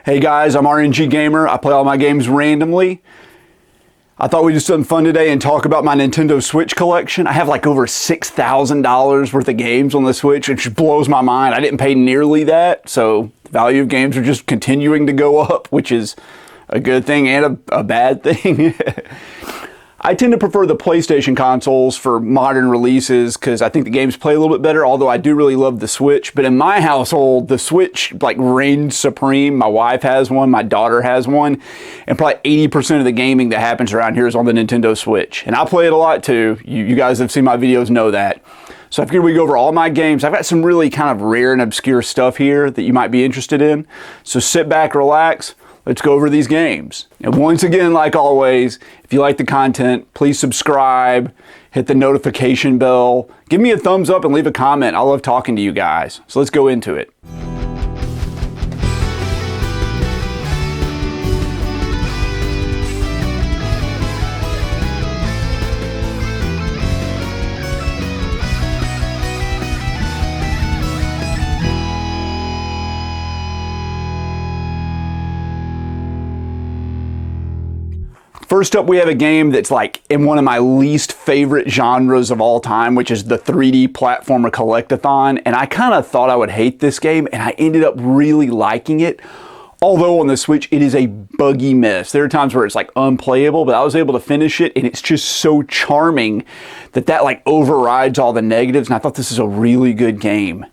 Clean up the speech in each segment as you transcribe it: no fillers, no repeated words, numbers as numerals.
Hey guys, I'm RNG Gamer. I play all my games randomly. I thought we'd do something fun today and talk about my Nintendo Switch collection. I have like over $6,000 worth of games on the Switch, which blows my mind. I didn't pay nearly that, so the value of games are just continuing to go up, which is a good thing and a bad thing. I tend to prefer the PlayStation consoles for modern releases because I think the games play a little bit better, although I do really love the Switch. But in my household, the Switch like reigns supreme. My wife has one, my daughter has one, and probably 80% of the gaming that happens around here is on the Nintendo Switch. And I play it a lot too. You guys have seen my videos know that. So I figured we'd go over all my games. I've got some really kind of rare and obscure stuff here that you might be interested in. So sit back, relax. Let's go over these games. And once again, like always, if you like the content, please subscribe, hit the notification bell, give me a thumbs up and leave a comment. I love talking to you guys. So let's go into it. First up, we have a game that's like in one of my least favorite genres of all time, which is the 3D platformer collectathon. And I kind of thought I would hate this game, and I ended up really liking it. Although on the Switch, it is a buggy mess. There are times where it's like unplayable, but I was able to finish it, and it's just so charming that like overrides all the negatives. And I thought this is a really good game.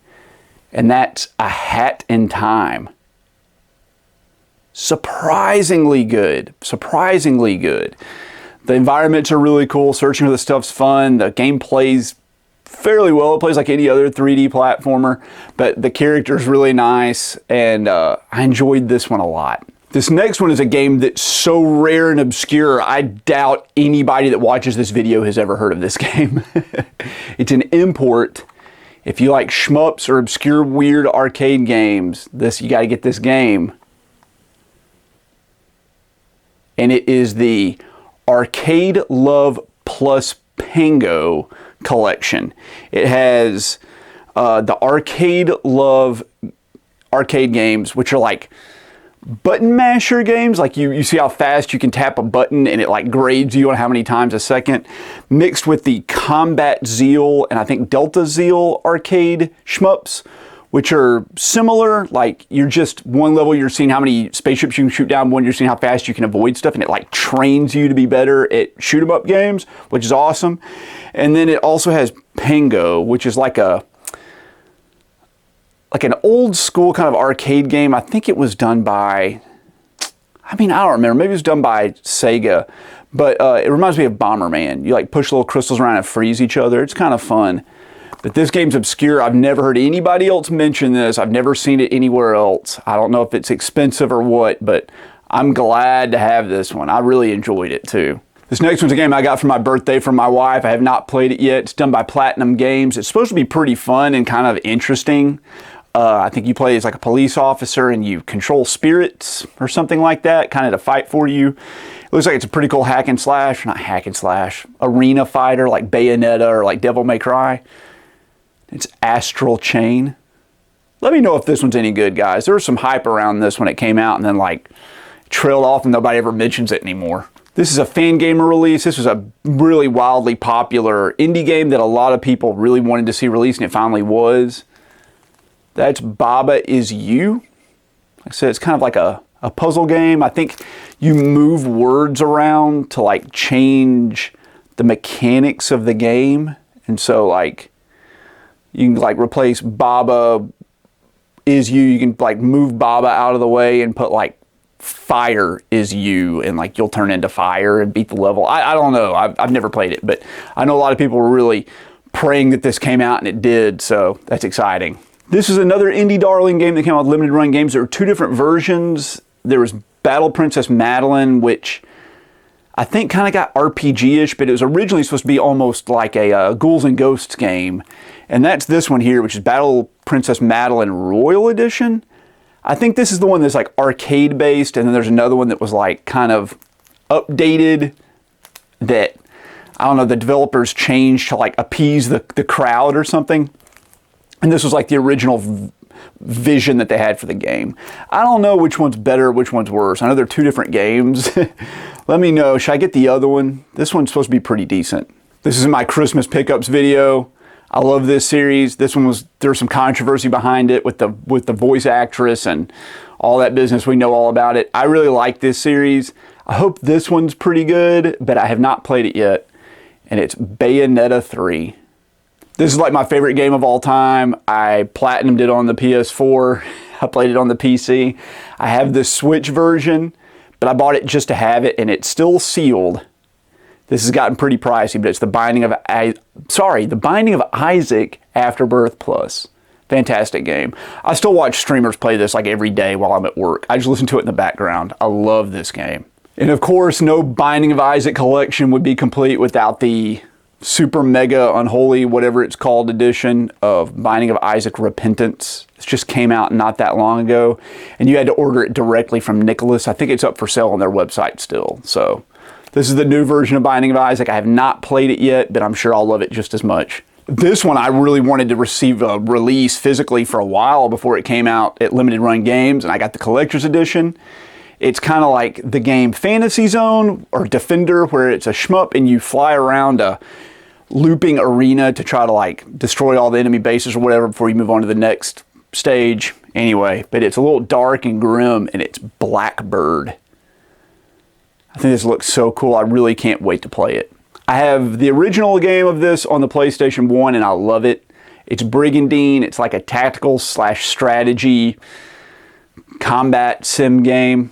And that's A Hat in Time. Surprisingly good. Surprisingly good. The environments are really cool. Searching for the stuff's fun. The game plays fairly well. It plays like any other 3D platformer, but the character's really nice, and I enjoyed this one a lot. This next one is a game that's so rare and obscure, I doubt anybody that watches this video has ever heard of this game. It's an import. If you like shmups or obscure, weird arcade games, you gotta get this game. And it is the Arcade Love Plus Pango collection. It has the Arcade Love arcade games, which are like button masher games. Like you see how fast you can tap a button and it like grades you on how many times a second, mixed with the Combat Zeal and I think Delta Zeal arcade shmups, which are similar. Like you're just one level, you're seeing how many spaceships you can shoot down, one you're seeing how fast you can avoid stuff, and it like trains you to be better at shoot 'em up games, which is awesome. And then it also has Pango, which is like an old school kind of arcade game. I think it was done by, I don't remember, maybe it was done by Sega, but it reminds me of Bomberman. You like push little crystals around and freeze each other. It's kind of fun. But this game's obscure. I've never heard anybody else mention this. I've never seen it anywhere else. I don't know if it's expensive or what, but I'm glad to have this one. I really enjoyed it too. This next one's a game I got for my birthday from my wife. I have not played it yet. It's done by Platinum Games. It's supposed to be pretty fun and kind of interesting. I think you play as like a police officer and you control spirits or something like that, kind of to fight for you. It looks like it's a pretty cool hack and slash, not hack and slash, arena fighter like Bayonetta or like Devil May Cry. It's Astral Chain. Let me know if this one's any good, guys. There was some hype around this when it came out and then like trailed off and nobody ever mentions it anymore. This is a Fangamer release. This was a really wildly popular indie game that a lot of people really wanted to see released, and it finally was. That's Baba Is You. Like I said, it's kind of like a puzzle game. I think you move words around to like change the mechanics of the game. And so like you can like replace Baba Is You. You can like move Baba out of the way and put like Fire Is You, and like you'll turn into fire and beat the level. I don't know. I've never played it, but I know a lot of people were really praying that this came out, and it did, so that's exciting. This is another indie darling game that came out with Limited Run Games. There were two different versions. There was Battle Princess Madeline, which I think kind of got RPG-ish, but it was originally supposed to be almost like a Ghouls and Ghosts game. And that's this one here, which is Battle Princess Madeline Royal Edition. I think this is the one that's like arcade-based, and then there's another one that was like kind of updated that, I don't know, the developers changed to like appease the crowd or something. And this was like the original vision that they had for the game. I don't know which one's better, which one's worse. I know they're two different games. Let me know. Should I get the other one? This one's supposed to be pretty decent. This is my Christmas pickups video. I love this series. This one there's some controversy behind it with the voice actress and all that business. We know all about it. I really like this series. I hope this one's pretty good, but I have not played it yet. And it's Bayonetta 3. This is like my favorite game of all time. I platinumed it on the PS4. I played it on the PC. I have the Switch version, but I bought it just to have it, and it's still sealed. This has gotten pretty pricey, but it's The Binding of Isaac Afterbirth Plus. Fantastic game. I still watch streamers play this like every day while I'm at work. I just listen to it in the background. I love this game. And of course, no Binding of Isaac collection would be complete without the super mega unholy, whatever it's called, edition of Binding of Isaac Repentance. It just came out not that long ago, and you had to order it directly from Nicholas. I think it's up for sale on their website still. So this is the new version of Binding of Isaac. I have not played it yet, but I'm sure I'll love it just as much. This one I really wanted to receive a release physically for a while before it came out at Limited Run Games, and I got the collector's edition. It's kind of like the game Fantasy Zone or Defender, where it's a shmup and you fly around a looping arena to try to like destroy all the enemy bases or whatever before you move on to the next stage. Anyway, but it's a little dark and grim, and it's Blackbird. I think this looks so cool. I really can't wait to play it. I have the original game of this on the PlayStation 1, and I love it. It's Brigandine. It's like a tactical / strategy combat sim game.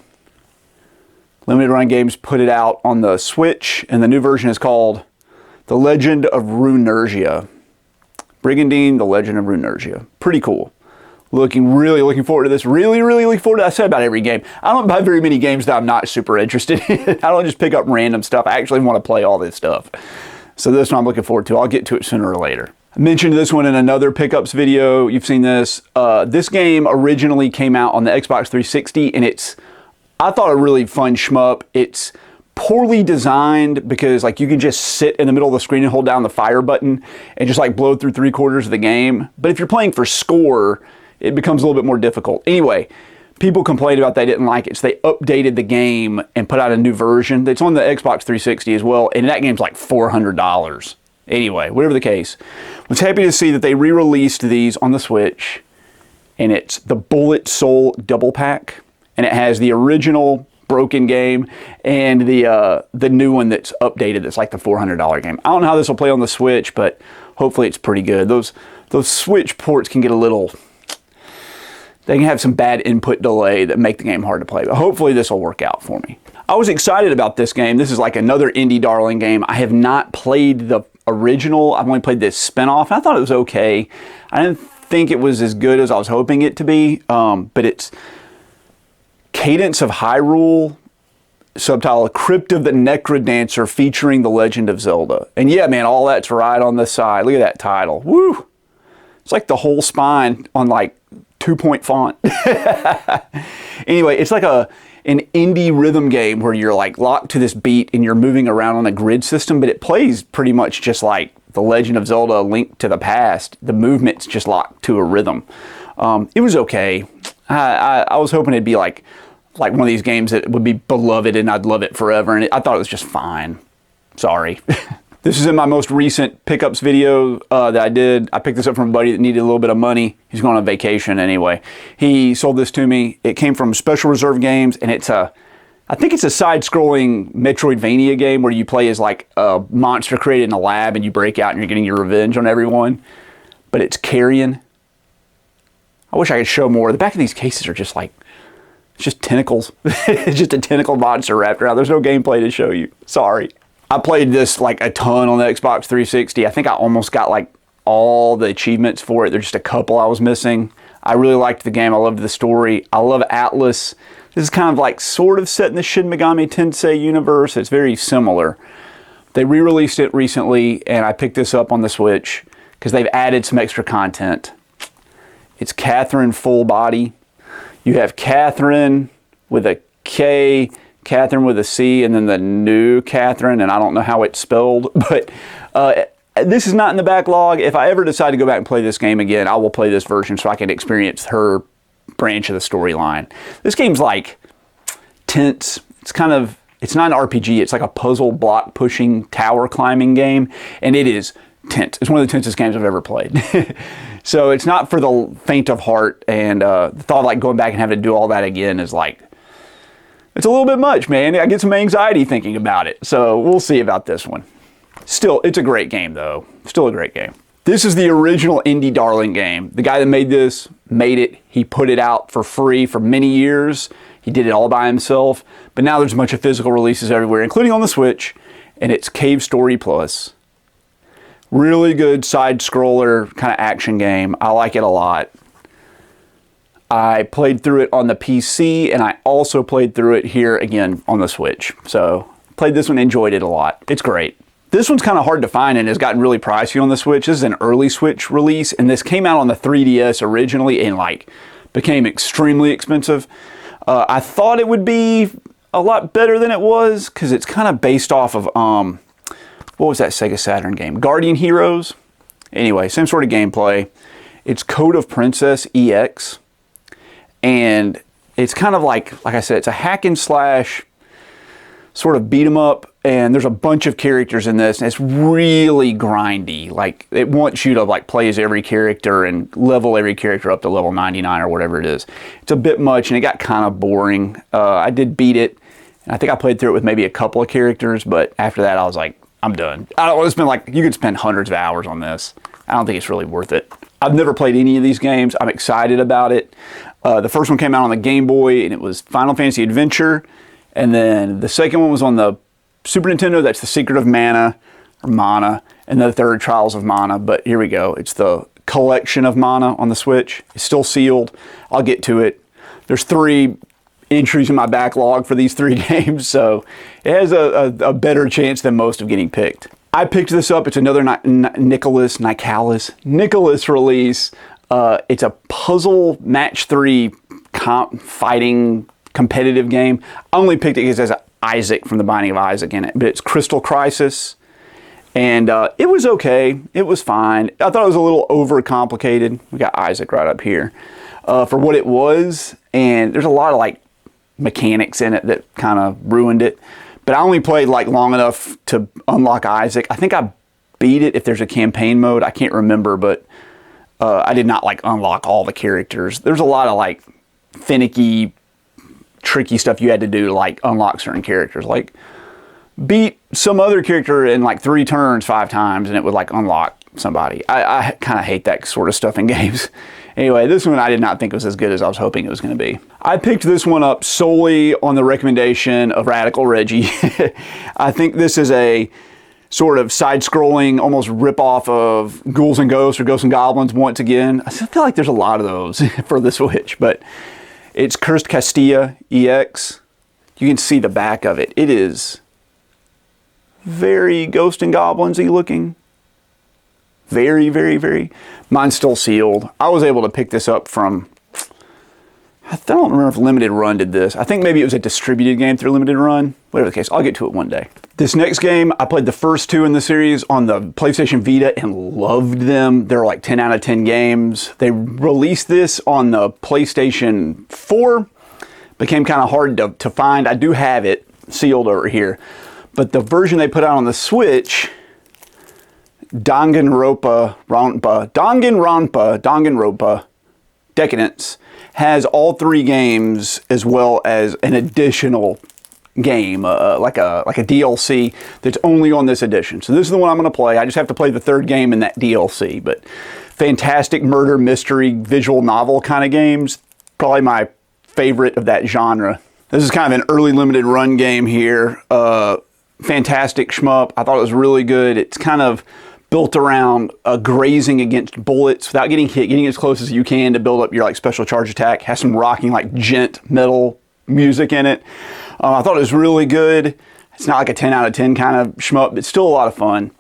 Limited Run Games put it out on the Switch, and the new version is called The Legend of Runergia. Brigandine, The Legend of Runergia. Pretty cool. Really looking forward to this. Really looking forward to it. I said about every game. I don't buy very many games that I'm not super interested in. I don't just pick up random stuff. I actually want to play all this stuff. So this one I'm looking forward to. I'll get to it sooner or later. I mentioned this one in another pickups video. You've seen this. This game originally came out on the Xbox 360, and I thought a really fun shmup. It's poorly designed because like you can just sit in the middle of the screen and hold down the fire button and just like blow through 3/4 of the game. But if you're playing for score, it becomes a little bit more difficult. Anyway, people complained about they didn't like it, so they updated the game and put out a new version. It's on the Xbox 360 as well, and that game's like $400. Anyway, whatever the case, I was happy to see that they re-released these on the Switch, and it's the Bullet Soul Double Pack, and it has the original broken game and the new one that's updated. That's like the $400 game. I don't know how this will play on the Switch, but hopefully it's pretty good. Those Switch ports can get a little. They can have some bad input delay that make the game hard to play, but hopefully this will work out for me. I was excited about this game. This is like another indie darling game. I have not played the original. I've only played this spinoff, and I thought it was okay. I didn't think it was as good as I was hoping it to be, but it's Cadence of Hyrule, subtitle Crypt of the Necrodancer, featuring The Legend of Zelda. And yeah, man, all that's right on the side. Look at that title. Woo! It's like the whole spine on like 2-point font. Anyway, it's like an indie rhythm game where you're like locked to this beat and you're moving around on a grid system, but it plays pretty much just like The Legend of Zelda: Link to the Past. The movement's just locked to a rhythm. It was okay. I was hoping it'd be like one of these games that would be beloved and I'd love it forever, and I thought it was just fine. Sorry. This is in my most recent pickups video that I did. I picked this up from a buddy that needed a little bit of money. He's going on vacation anyway. He sold this to me. It came from Special Reserve Games, and I think it's a side-scrolling Metroidvania game where you play as like a monster created in a lab and you break out and you're getting your revenge on everyone. But it's Carrion. I wish I could show more. The back of these cases are just like, it's just tentacles. It's just a tentacle monster wrapped around. There's no gameplay to show you. Sorry. I played this like a ton on the Xbox 360. I think I almost got like all the achievements for it. There's just a couple I was missing. I really liked the game. I loved the story. I love Atlas. This is kind of like sort of set in the Shin Megami Tensei universe. It's very similar. They re-released it recently, and I picked this up on the Switch because they've added some extra content. It's Catherine Full Body. You have Catherine with a K, Catherine with a C, and then the new Catherine, and I don't know how it's spelled, but This is not in the backlog. If I ever decide to go back and play this game again, I will play this version so I can experience her branch of the storyline. This game's like tense. It's not an RPG. It's like a puzzle block pushing tower climbing game, and it is tense. It's one of the tensest games I've ever played. So it's not for the faint of heart, and the thought of like going back and having to do all that again is like, it's a little bit much, man. I get some anxiety thinking about it. So we'll see about this one. Still, it's a great game though. Still a great game. This is the original Indie Darling game. The guy that made this made it. He put it out for free for many years. He did it all by himself. But now there's a bunch of physical releases everywhere, including on the Switch. And it's Cave Story Plus. Really good side scroller kind of action game. I like it a lot. I played through it on the PC, and I also played through it here again on the Switch. So played this one, enjoyed it a lot. It's great. This one's kind of hard to find and has gotten really pricey on the Switch. This is an early Switch release, and this came out on the 3DS originally and like became extremely expensive. I thought it would be a lot better than it was because it's kind of based off of what was that Sega Saturn game? Guardian Heroes. Anyway, same sort of gameplay. It's Code of Princess EX, and it's kind of like I said, it's a hack and slash sort of beat 'em up, and there's a bunch of characters in this, and it's really grindy. Like, it wants you to like play as every character and level every character up to level 99 or whatever it is. It's a bit much, and it got kind of boring. I did beat it, and I think I played through it with maybe a couple of characters, but after that I was like, I'm done. I don't want to spend like, you could spend hundreds of hours on this. I don't think it's really worth it. I've never played any of these games. I'm excited about it. The first one came out on the Game Boy, and it was Final Fantasy Adventure. And then the second one was on the Super Nintendo. That's The Secret of Mana, or Mana. And the third, Trials of Mana. But here we go. It's the Collection of Mana on the Switch. It's still sealed. I'll get to it. There's 3 entries in my backlog for these 3 games, so it has a better chance than most of getting picked. I picked this up. It's another Nicalis release. It's a puzzle match 3 fighting competitive game. I only picked it because it has Isaac from The Binding of Isaac in it, but it's Crystal Crisis, and it was okay. It was fine. I thought it was a little overcomplicated. We got Isaac right up here for what it was, and there's a lot of like mechanics in it that kind of ruined it. But I only played like long enough to unlock Isaac. I think I beat it if there's a campaign mode. I can't remember, but I did not like unlock all the characters. There's a lot of like finicky, tricky stuff you had to do to like unlock certain characters. Like beat some other character in like 3 turns 5 times and it would like unlock somebody. I kind of hate that sort of stuff in games. Anyway, this one I did not think was as good as I was hoping it was going to be. I picked this one up solely on the recommendation of Radical Reggie. I think this is a sort of side-scrolling, almost rip-off of Ghouls and Ghosts or Ghosts and Goblins once again. I feel like there's a lot of those for the Switch, but it's Cursed Castilla EX. You can see the back of it. It is very Ghosts and Goblins-y looking. Very, very, very. Mine's still sealed. I was able to pick this up from, I don't remember if Limited Run did this. I think maybe it was a distributed game through Limited Run. Whatever the case, I'll get to it one day. This next game, I played the first 2 in the series on the PlayStation Vita and loved them. They're like 10 out of 10 games. They released this on the PlayStation 4. Became kind of hard to find. I do have it sealed over here. But the version they put out on the Switch, Danganronpa Decadence, has all 3 games as well as an additional game, like a DLC that's only on this edition. So this is the one I'm going to play. I just have to play the 3rd game in that DLC. But fantastic murder mystery visual novel kind of games. Probably my favorite of that genre. This is kind of an early Limited Run game here. Fantastic shmup. I thought it was really good. It's kind of built around grazing against bullets without getting hit, getting as close as you can to build up your like special charge attack. Has some rocking like gent metal music in it. I thought it was really good. It's not like a 10 out of 10 kind of shmup, but it's still a lot of fun.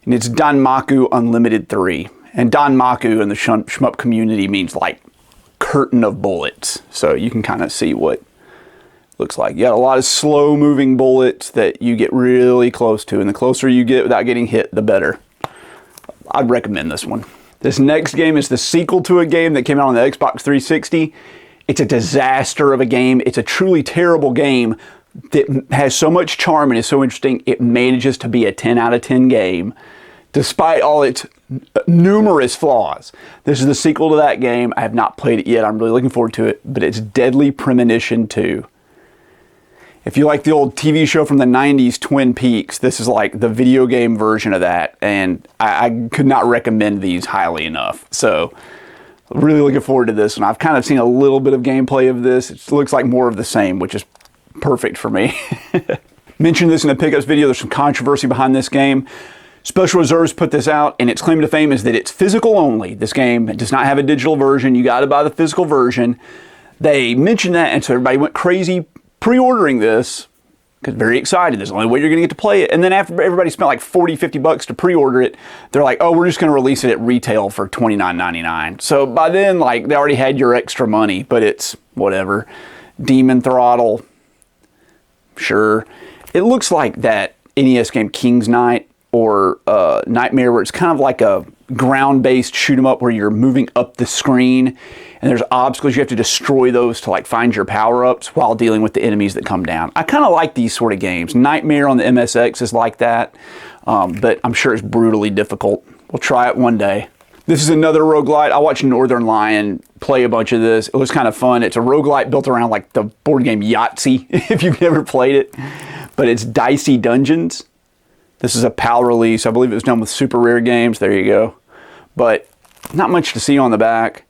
And it's Danmaku Unlimited 3. And Danmaku in the shmup community means like curtain of bullets. So you can kind of see what it looks like. You got a lot of slow moving bullets that you get really close to. And the closer you get without getting hit, the better. I'd recommend this one. This next game is the sequel to a game that came out on the Xbox 360. It's a disaster of a game. It's a truly terrible game that has so much charm and is so interesting, it manages to be a 10 out of 10 game, despite all its numerous flaws. This is the sequel to that game. I have not played it yet. I'm really looking forward to it, but it's Deadly Premonition 2. If you like the old TV show from the 90s, Twin Peaks, this is like the video game version of that, and I could not recommend these highly enough. So, really looking forward to this, and I've kind of seen a little bit of gameplay of this. It looks like more of the same, which is perfect for me. Mentioned this in the pickups video. There's some controversy behind this game. Special Reserves put this out, and its claim to fame is that it's physical only. This game does not have a digital version. You got to buy the physical version. They mentioned that, and so everybody went crazy pre-ordering this because very excited. There's the only way you're going to get to play it. And then after everybody spent like $40-50 to pre-order it, they're like, oh, we're just going to release it at retail for $29.99. So by then, like, they already had your extra money, but it's whatever. Demon Throttle, sure. It looks like that NES game King's Knight or Nightmare, where it's kind of like a ground-based shoot 'em up where you're moving up the screen and there's obstacles. You have to destroy those to like find your power-ups while dealing with the enemies that come down. I kind of like these sort of games. Nightmare on the MSX is like that, but I'm sure it's brutally difficult. We'll try it one day. This is another roguelite. I watched Northern Lion play a bunch of this. It was kind of fun. It's a roguelite built around like the board game Yahtzee, if you've never played it, but it's Dicey Dungeons. This is a PAL release. I believe it was done with Super Rare Games. There you go. But not much to see on the back.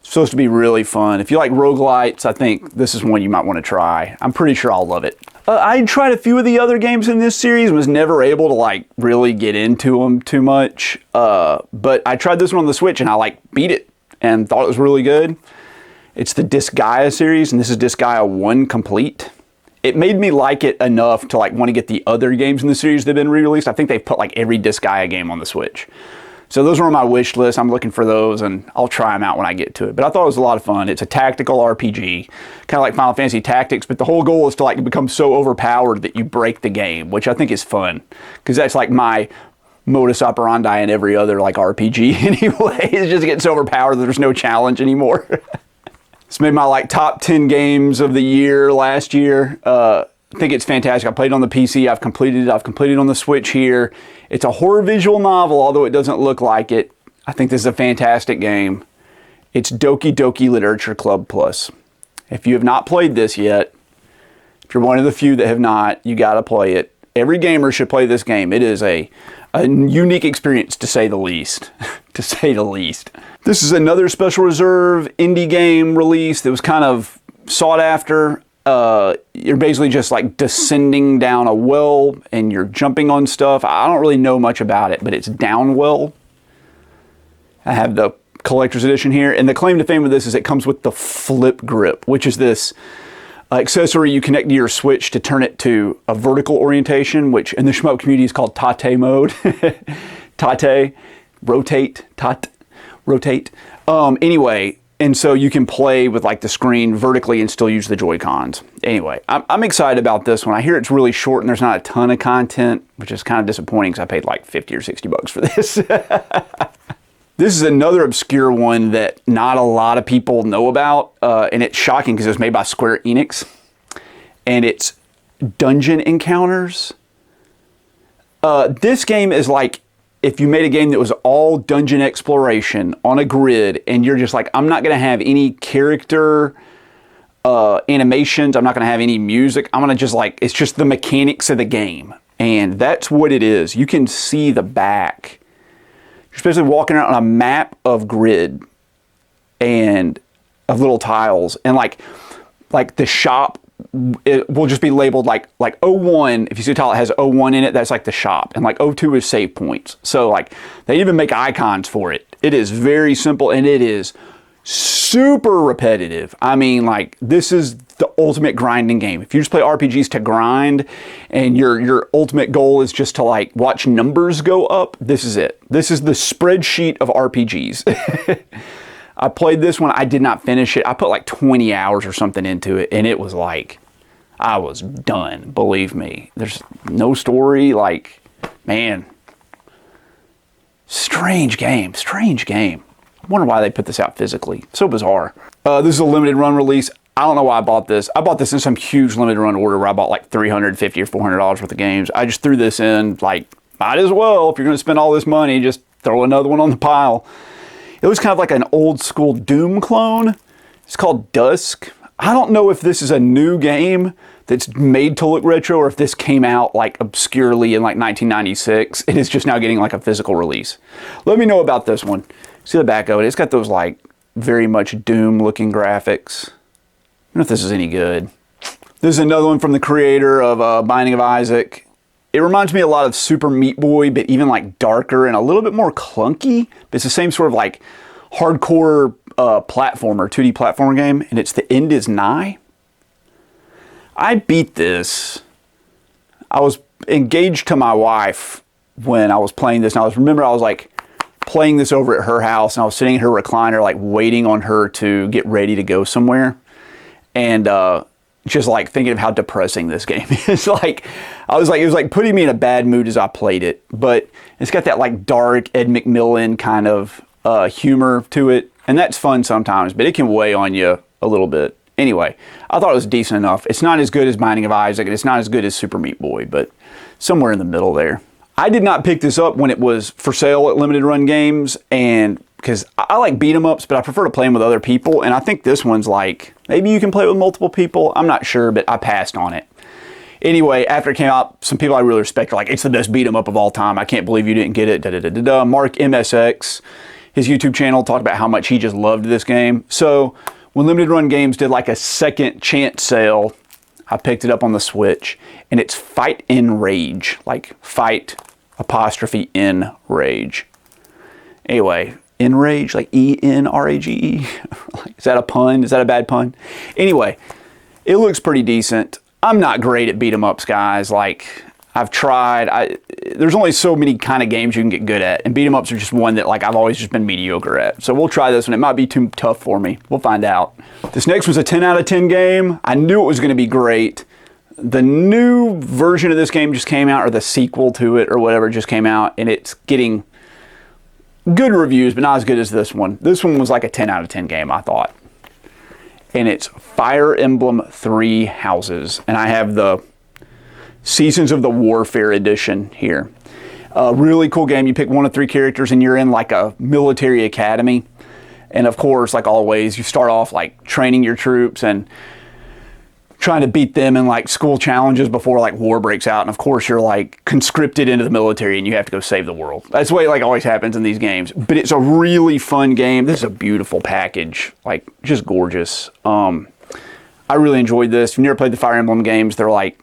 It's supposed to be really fun. If you like roguelites, I think this is one you might want to try. I'm pretty sure I'll love it. I tried a few of the other games in this series, was never able to like really get into them too much. But I tried this one on the Switch and I like beat it and thought it was really good. It's the Disgaea series, and this is Disgaea 1 Complete. It made me like it enough to like want to get the other games in the series that have been re-released. I think they've put like every Disgaea game on the Switch. So those are on my wish list. I'm looking for those, and I'll try them out when I get to it. But I thought it was a lot of fun. It's a tactical RPG, kind of like Final Fantasy Tactics, but the whole goal is to like become so overpowered that you break the game, which I think is fun, because that's like my modus operandi in every other like RPG anyway. It's just getting so overpowered that there's no challenge anymore. This made my like top 10 games of the year last year. I think it's fantastic. I played it on the PC. I've completed it. I've completed it on the Switch here. It's a horror visual novel, although it doesn't look like it. I think this is a fantastic game. It's Doki Doki Literature Club Plus. If you have not played this yet, if you're one of the few that have not, you got to play it. Every gamer should play this game. It is a unique experience, to say the least. To say the least. This is another Special Reserve indie game release that was kind of sought after. You're basically just like descending down a well and you're jumping on stuff. I don't really know much about it, but it's Downwell. I have the collector's edition here, and the claim to fame of this is it comes with the Flip Grip, which is this accessory you connect to your Switch to turn it to a vertical orientation, which in the shmup community is called Tate mode. Tate, rotate, rotate. Anyway, and so you can play with like the screen vertically and still use the Joy-Cons. Anyway, I'm excited about this one. I hear it's really short and there's not a ton of content, which is kind of disappointing because I paid like 50 or 60 bucks for this. This is another obscure one that not a lot of people know about, and it's shocking because it was made by Square Enix, and it's Dungeon Encounters. This game is like if you made a game that was all dungeon exploration on a grid, and you're just like, I'm not going to have any character animations, I'm not going to have any music, I'm going to just like, it's just the mechanics of the game. And that's what it is. You can see the back. You're basically walking around on a map of grid and of little tiles, and like the shop, it will just be labeled like O1. If you see a tile that has O1 in it, that's like the shop, and like O2 is save points. So like they even make icons for it. It is very simple, and it is super repetitive. I mean, like, this is the ultimate grinding game. If you just play RPGs to grind and your ultimate goal is just to like watch numbers go up, this is it. This is the spreadsheet of RPGs. I played this one. I did not finish it. I put like 20 hours or something into it, and it was like, I was done, believe me. There's no story. Like, man, Strange game, strange game. I wonder why they put this out physically. So bizarre. This is a limited run release. I don't know why I bought this. I bought this in some huge limited run order where I bought like $350 or $400 worth of games. I just threw this in, like, might as well. If you're going to spend all this money, just throw another one on the pile. It was kind of like an old school Doom clone. It's called Dusk. I don't know if this is a new game that's made to look retro or if this came out like obscurely in like 1996 and it's just now getting like a physical release. Let me know about this one. See the back of it. It's got those like very much Doom looking graphics. I don't know if this is any good. This is another one from the creator of Binding of Isaac. It reminds me a lot of Super Meat Boy, but even like darker and a little bit more clunky. But it's the same sort of like hardcore platformer, 2D platformer game, and it's The End Is Nigh. I beat this. I was engaged to my wife when I was playing this, and I was like playing this over at her house, and I was sitting in her recliner like waiting on her to get ready to go somewhere, and just like thinking of how depressing this game is. Like, it was like putting me in a bad mood as I played it, but it's got that like dark Ed McMillan kind of humor to it, and that's fun sometimes, but it can weigh on you a little bit. Anyway, I thought it was decent enough. It's not as good as Binding of Isaac, and it's not as good as Super Meat Boy, but somewhere in the middle there. I did not pick this up when it was for sale at Limited Run Games, and because I like beat 'em ups, but I prefer to play them with other people, and I think this one's like, maybe you can play it with multiple people. I'm not sure, but I passed on it. Anyway, after it came out, some people I really respect are like, it's the best beat 'em up of all time. I can't believe you didn't get it. Da, da, da, da, da. Mark MSX, his YouTube channel, talked about how much he just loved this game. So when Limited Run Games did like a second chance sale, I picked it up on the Switch, and it's Fight in Rage, like fight apostrophe in rage. Anyway, Enrage, like E-N-R-A-G-E. Is that a pun? Is that a bad pun? Anyway, it looks pretty decent. I'm not great at beat 'em ups, guys. Like, I've tried. There's only so many kind of games you can get good at, and beat 'em ups are just one that like I've always just been mediocre at. So we'll try this one. It might be too tough for me. We'll find out. This next was a 10 out of 10 game. I knew it was going to be great. The new version of this game just came out, or the sequel to it, or whatever just came out, and it's getting good reviews, but not as good as this one. This one was like a 10 out of 10 game, I thought. And it's Fire Emblem Three Houses. And I have the Seasons of the Warfare edition here. A really cool game. You pick one of three characters and you're in like a military academy. And of course, like always, you start off like training your troops and trying to beat them in like school challenges before like war breaks out. And of course you're like conscripted into the military and you have to go save the world. That's the way it like always happens in these games, but it's a really fun game. This is a beautiful package, like just gorgeous. I really enjoyed this. If you've never played the Fire Emblem games, they're like,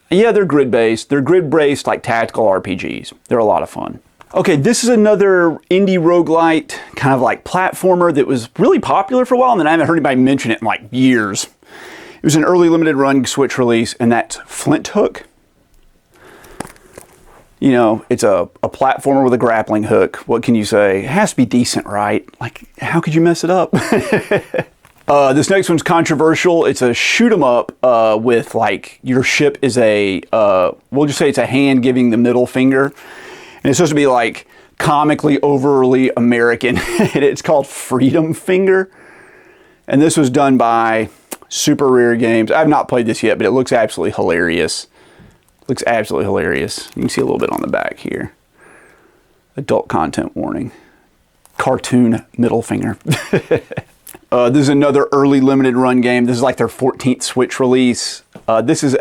yeah, they're grid-based. They're grid-based like tactical RPGs. They're a lot of fun. Okay, this is another indie roguelite, kind of like platformer that was really popular for a while, and then I haven't heard anybody mention it in like years. It was an early limited run Switch release, and that's Flint Hook. You know, it's a platformer with a grappling hook. What can you say? It has to be decent, right? Like, how could you mess it up? This next one's controversial. It's a shoot 'em up with like your ship is a, we'll just say it's a hand giving the middle finger. And it's supposed to be like comically overly American. It's called Freedom Finger. And this was done by Super Rare Games. I have not played this yet, but it looks absolutely hilarious. Looks absolutely hilarious. You can see a little bit on the back here. Adult content warning. Cartoon middle finger. This is another early limited run game. This is like their 14th Switch release. This is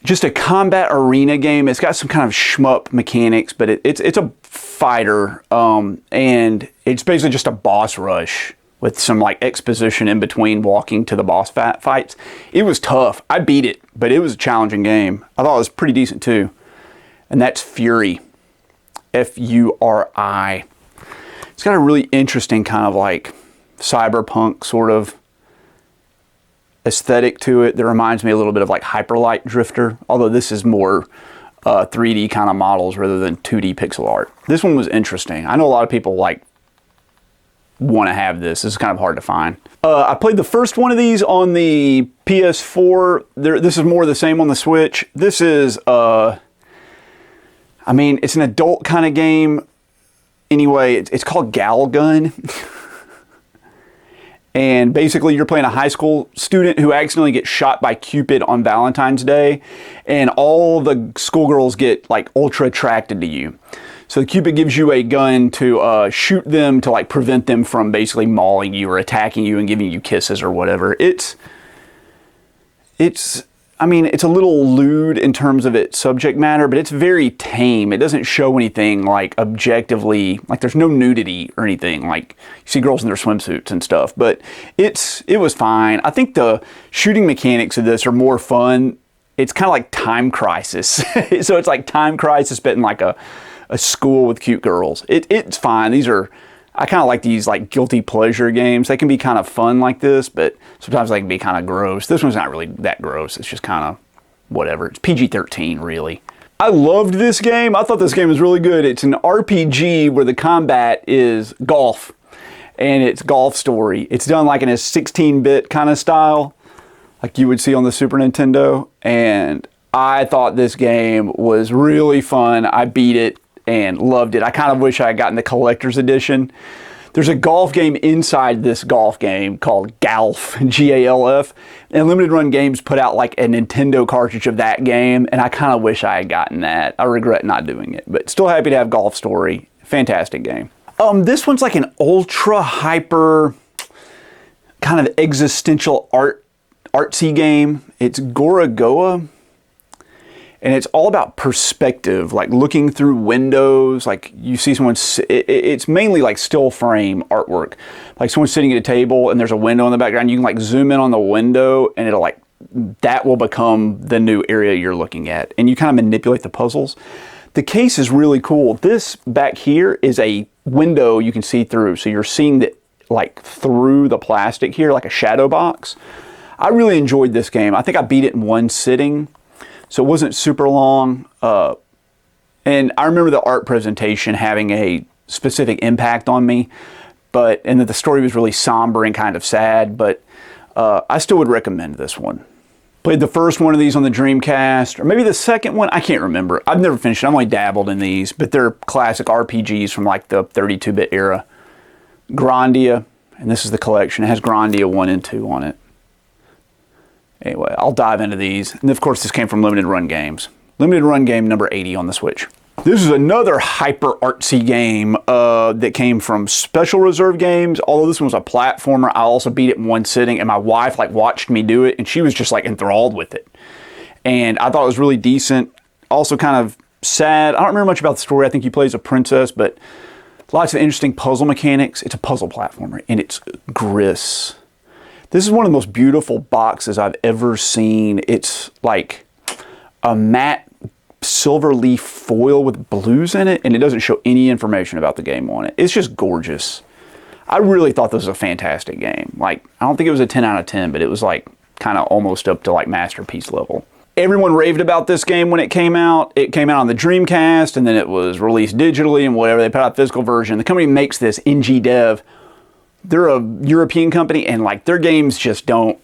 just a combat arena game. It's got some kind of shmup mechanics, but it's a fighter, and it's basically just a boss rush with some like exposition in between walking to the boss fights. It was tough. I beat it, but it was a challenging game. I thought it was pretty decent too. And that's Furi. F-U-R-I. It's got a really interesting kind of like cyberpunk sort of aesthetic to it that reminds me a little bit of like Hyper Light Drifter, although this is more 3D kind of models rather than 2D pixel art. This one was interesting. I know a lot of people like want to have this. This is kind of hard to find. I played the first one of these on the PS4. This is more of the same on the Switch. This is, I I mean, it's an adult kind of game. Anyway, it's called Gal Gun. And basically you're playing a high school student who accidentally gets shot by Cupid on Valentine's Day. And all the schoolgirls get like ultra attracted to you. So Cupid gives you a gun to shoot them to like prevent them from basically mauling you or attacking you and giving you kisses or whatever. I mean, it's a little lewd in terms of its subject matter, but it's very tame. It doesn't show anything like objectively, like there's no nudity or anything. Like you see girls in their swimsuits and stuff, but it was fine. I think the shooting mechanics of this are more fun. It's kind of like Time Crisis. So it's like Time Crisis, but in like a school with cute girls. It's fine. I kind of like these like guilty pleasure games. They can be kind of fun like this, but sometimes they can be kind of gross. This one's not really that gross. It's just kind of whatever. It's PG-13 really. I loved this game. I thought this game was really good. It's an RPG where the combat is golf, and it's Golf Story. It's done like in a 16-bit kind of style, like you would see on the Super Nintendo. And I thought this game was really fun. I beat it and loved it. I kind of wish I had gotten the collector's edition. There's a golf game inside this golf game called Galf, G-A-L-F, and Limited Run Games put out like a Nintendo cartridge of that game, and I kind of wish I had gotten that. I regret not doing it, but still happy to have Golf Story. Fantastic game. This one's like an ultra hyper kind of existential artsy game. It's Gorogoa. And it's all about perspective, like looking through windows, like you see someone, it's mainly like still frame artwork. Like someone's sitting at a table and there's a window in the background. You can like zoom in on the window and it'll like, that will become the new area you're looking at. And you kind of manipulate the puzzles. The case is really cool. This back here is a window you can see through. So you're seeing the, like through the plastic here, like a shadow box. I really enjoyed this game. I think I beat it in one sitting. So it wasn't super long, and I remember the art presentation having a specific impact on me, and that the story was really somber and kind of sad, but I still would recommend this one. Played the first one of these on the Dreamcast, or maybe the second one, I can't remember. I've never finished it, I've only dabbled in these, but they're classic RPGs from like the 32-bit era. Grandia, and this is the collection, it has Grandia 1 and 2 on it. Anyway, I'll dive into these. And of course, this came from Limited Run Games. Limited Run Game number 80 on the Switch. This is another hyper artsy game that came from Special Reserve Games. Although this one was a platformer, I also beat it in one sitting, and my wife like watched me do it, and she was just like enthralled with it. And I thought it was really decent. Also kind of sad. I don't remember much about the story. I think he plays a princess, but lots of interesting puzzle mechanics. It's a puzzle platformer, and it's Gris. This is one of the most beautiful boxes I've ever seen. It's like a matte silver leaf foil with blues in it, and it doesn't show any information about the game on it. It's just gorgeous. I really thought this was a fantastic game. Like, I don't think it was a 10 out of 10, but it was like kind of almost up to like masterpiece level. Everyone raved about this game when it came out. It came out on the Dreamcast, and then it was released digitally and whatever. They put out a physical version. The company that makes this, NG Dev, they're a European company, and like their games just don't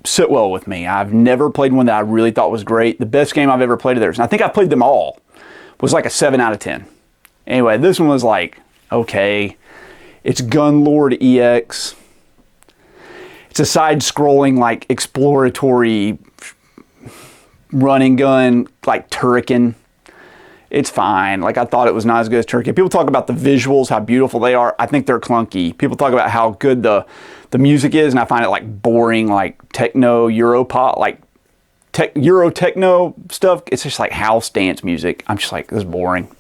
sit well with me. I've never played one that I really thought was great. The best game I've ever played of theirs, and I think I played them all, was like a 7 out of 10. Anyway, this one was like, okay. It's Gunlord EX. It's a side-scrolling, like exploratory running gun, like Turrican. It's fine. Like, I thought it was not as good as Turkey. People talk about the visuals, how beautiful they are. I think they're clunky. People talk about how good the music is, and I find it like boring, like techno, Europop, like Euro techno stuff. It's just like house dance music. I'm just like, this is boring.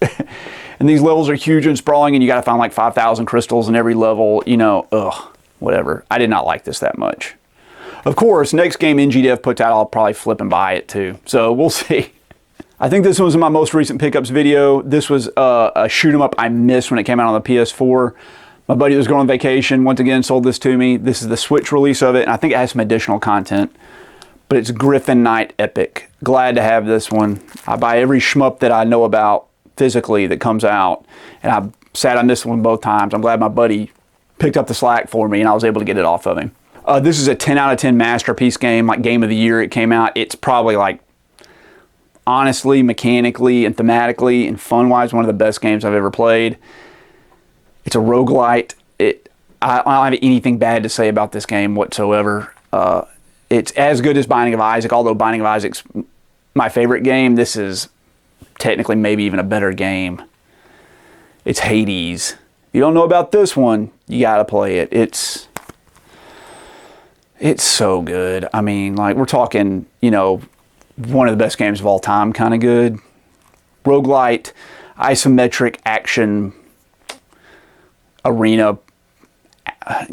And these levels are huge and sprawling, and you got to find like 5,000 crystals in every level. You know, whatever. I did not like this that much. Of course, next game NGDev puts out, I'll probably flip and buy it too. So we'll see. I think this was my most recent pickups video. This was a shoot 'em up I missed when it came out on the PS4. My buddy was going on vacation, once again sold this to me. This is the Switch release of it, and I think it has some additional content. But it's Griffin Knight Epic. Glad to have this one. I buy every shmup that I know about physically that comes out, and I sat on this one both times. I'm glad my buddy picked up the slack for me, and I was able to get it off of him. This is a 10 out of 10 masterpiece game, like Game of the Year it came out. It's probably like honestly, mechanically and thematically and fun-wise, one of the best games I've ever played. It's a roguelite. I don't have anything bad to say about this game whatsoever. It's as good as Binding of Isaac, although Binding of Isaac's my favorite game. This is technically maybe even a better game. It's Hades. If you don't know about this one, you gotta play it. It's so good. I mean, like, we're talking, you know, one of the best games of all time kind of good. Roguelite, isometric action arena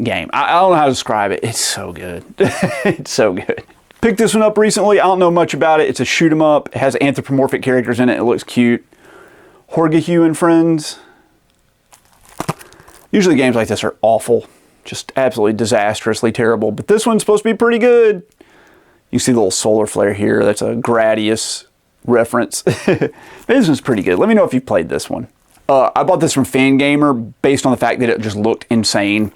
game. I don't know how to describe it. It's so good. It's so good. Picked this one up recently. I don't know much about it. It's a shoot 'em up. It has anthropomorphic characters in it. It looks cute. Horgahue and Friends. Usually games like this are awful. Just absolutely disastrously terrible. But this one's supposed to be pretty good. You see the little solar flare here. That's a Gradius reference. This one's pretty good. Let me know if you've played this one. I bought this from Fangamer based on the fact that it just looked insane.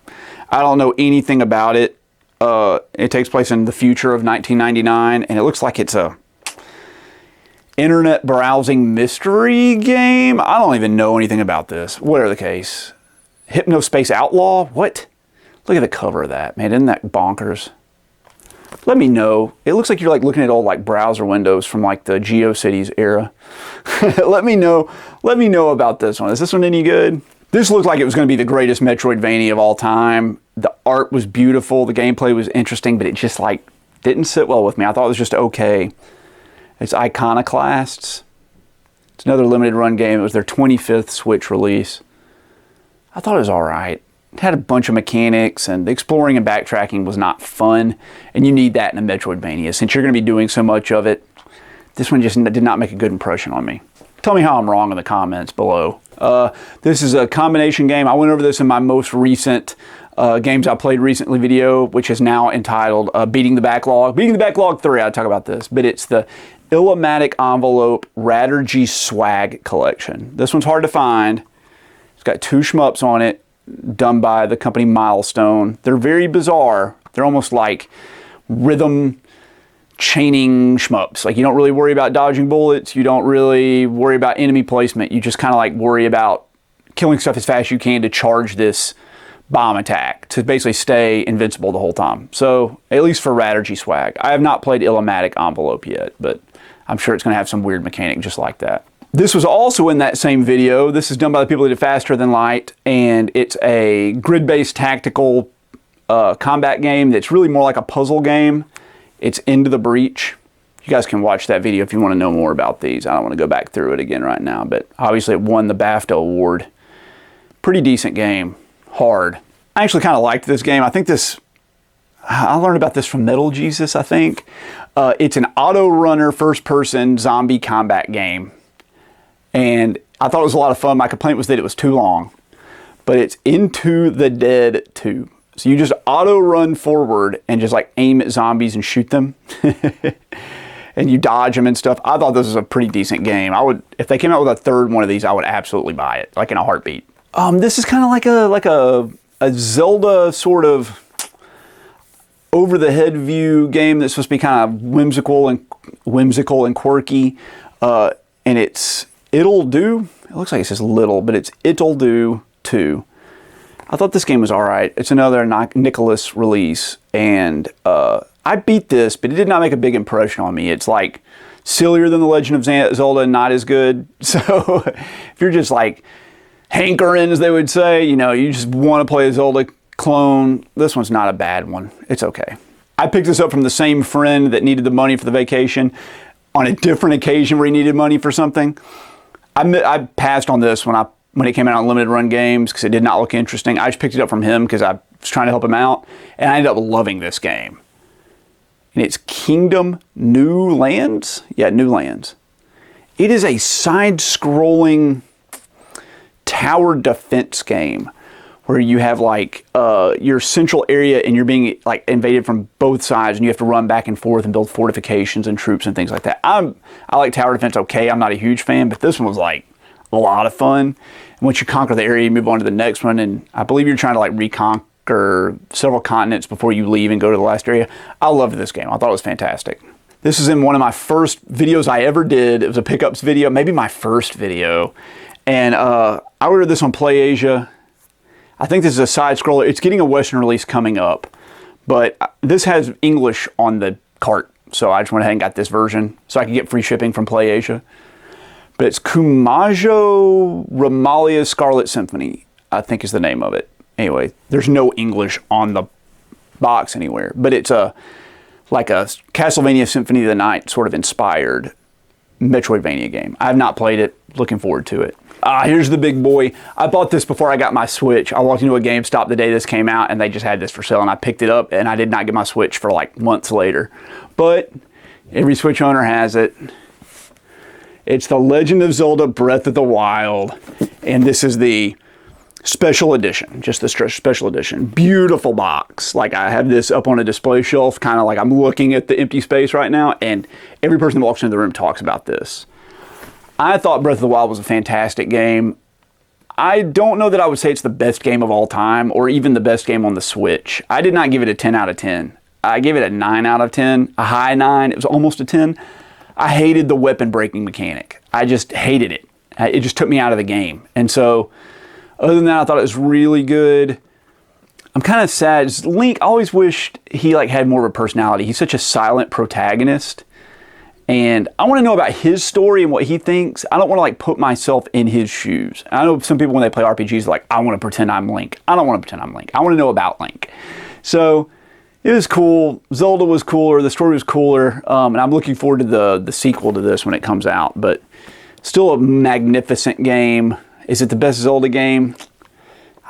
I don't know anything about it. It takes place in the future of 1999, and it looks like it's a internet browsing mystery game. I don't even know anything about this. Whatever the case. Hypnospace Outlaw? What? Look at the cover of that, man. Isn't that bonkers? Let me know. It looks like you're like looking at old like browser windows from like the GeoCities era. Let me know. Let me know about this one. Is this one any good? This looked like it was going to be the greatest Metroidvania of all time. The art was beautiful. The gameplay was interesting, but it just like didn't sit well with me. I thought it was just okay. It's Iconoclasts. It's another limited run game. It was their 25th Switch release. I thought it was all right. It had a bunch of mechanics, and the exploring and backtracking was not fun, and you need that in a Metroidvania. Since you're going to be doing so much of it, this one just did not make a good impression on me. Tell me how I'm wrong in the comments below. This is a combination game. I went over this in my most recent games I played recently video, which is now entitled Beating the Backlog. Beating the Backlog 3, I'll talk about this, but it's the Illumatic Envelope Raturgy Swag Collection. This one's hard to find. It's got 2 shmups on it, done by the company Milestone. They're very bizarre. They're almost like rhythm chaining shmups. Like, you don't really worry about dodging bullets. You don't really worry about enemy placement. You just kind of like worry about killing stuff as fast as you can to charge this bomb attack to basically stay invincible the whole time. So, at least for Raturgy Swag. I have not played Illumatic Envelope yet, but I'm sure it's going to have some weird mechanic just like that. This was also in that same video. This is done by the people that did Faster Than Light, and it's a grid-based tactical combat game that's really more like a puzzle game. It's Into the Breach. You guys can watch that video if you want to know more about these. I don't want to go back through it again right now, but obviously it won the BAFTA award. Pretty decent game. Hard. I actually kind of liked this game. I think this, I learned about this from Metal Jesus, I think. It's an auto-runner first-person zombie combat game. And I thought it was a lot of fun. My complaint was that it was too long. But it's Into the Dead 2. So you just auto run forward and just like aim at zombies and shoot them. And you dodge them and stuff. I thought this was a pretty decent game. I would, if they came out with a third one of these, I would absolutely buy it, like in a heartbeat. This is kind of like a Zelda sort of over the head view game that's supposed to be kind of whimsical and quirky. And It'll Do. It looks like it says little, but it's It'll Do 2. I thought this game was alright. It's another Nicholas release, and I beat this, but it did not make a big impression on me. It's like sillier than The Legend of Zelda and not as good. So if you're just like hankering, as they would say, you know, you just want to play a Zelda clone, this one's not a bad one. It's okay. I picked this up from the same friend that needed the money for the vacation on a different occasion where he needed money for something. I passed on this when it came out on limited run games because it did not look interesting. I just picked it up from him because I was trying to help him out, and I ended up loving this game. And it's Kingdom New Lands? Yeah, New Lands. It is a side-scrolling tower defense game where you have like your central area and you're being like invaded from both sides, and you have to run back and forth and build fortifications and troops and things like that. I like tower defense okay. I'm not a huge fan, but this one was like a lot of fun. And once you conquer the area, you move on to the next one, and I believe you're trying to like reconquer several continents before you leave and go to the last area. I loved this game. I thought it was fantastic. This is in one of my first videos I ever did. It was a pickups video, maybe my first video. And I ordered this on PlayAsia. I think this is a side scroller. It's getting a Western release coming up, but this has English on the cart. So I just went ahead and got this version so I could get free shipping from PlayAsia. But it's Kumajo Ramalia Scarlet Symphony, I think is the name of it. Anyway, there's no English on the box anywhere, but it's like a Castlevania Symphony of the Night sort of inspired Metroidvania game. I have not played it. Looking forward to it. Here's the big boy. I bought this before I got my Switch. I walked into a GameStop the day this came out and they just had this for sale and I picked it up and I did not get my Switch for like months later. But every Switch owner has it. It's The Legend of Zelda Breath of the Wild. And this is the special edition, just the special edition. Beautiful box. Like I have this up on a display shelf, kind of like I'm looking at the empty space right now, and every person that walks into the room talks about this. I thought Breath of the Wild was a fantastic game. I don't know that I would say it's the best game of all time, or even the best game on the Switch. I did not give it a 10 out of 10. I gave it a 9 out of 10, a high 9. It was almost a 10. I hated the weapon breaking mechanic. I just hated it. It just took me out of the game. And so, other than that, I thought it was really good. I'm kind of sad. Link, I always wished he like had more of a personality. He's such a silent protagonist. And I want to know about his story and what he thinks. I don't want to like put myself in his shoes. I know some people when they play RPGs are like, I want to pretend I'm Link. I don't want to pretend I'm Link. I want to know about Link. So it was cool. Zelda was cooler. The story was cooler. And I'm looking forward to the sequel to this when it comes out. But still a magnificent game. Is it the best Zelda game?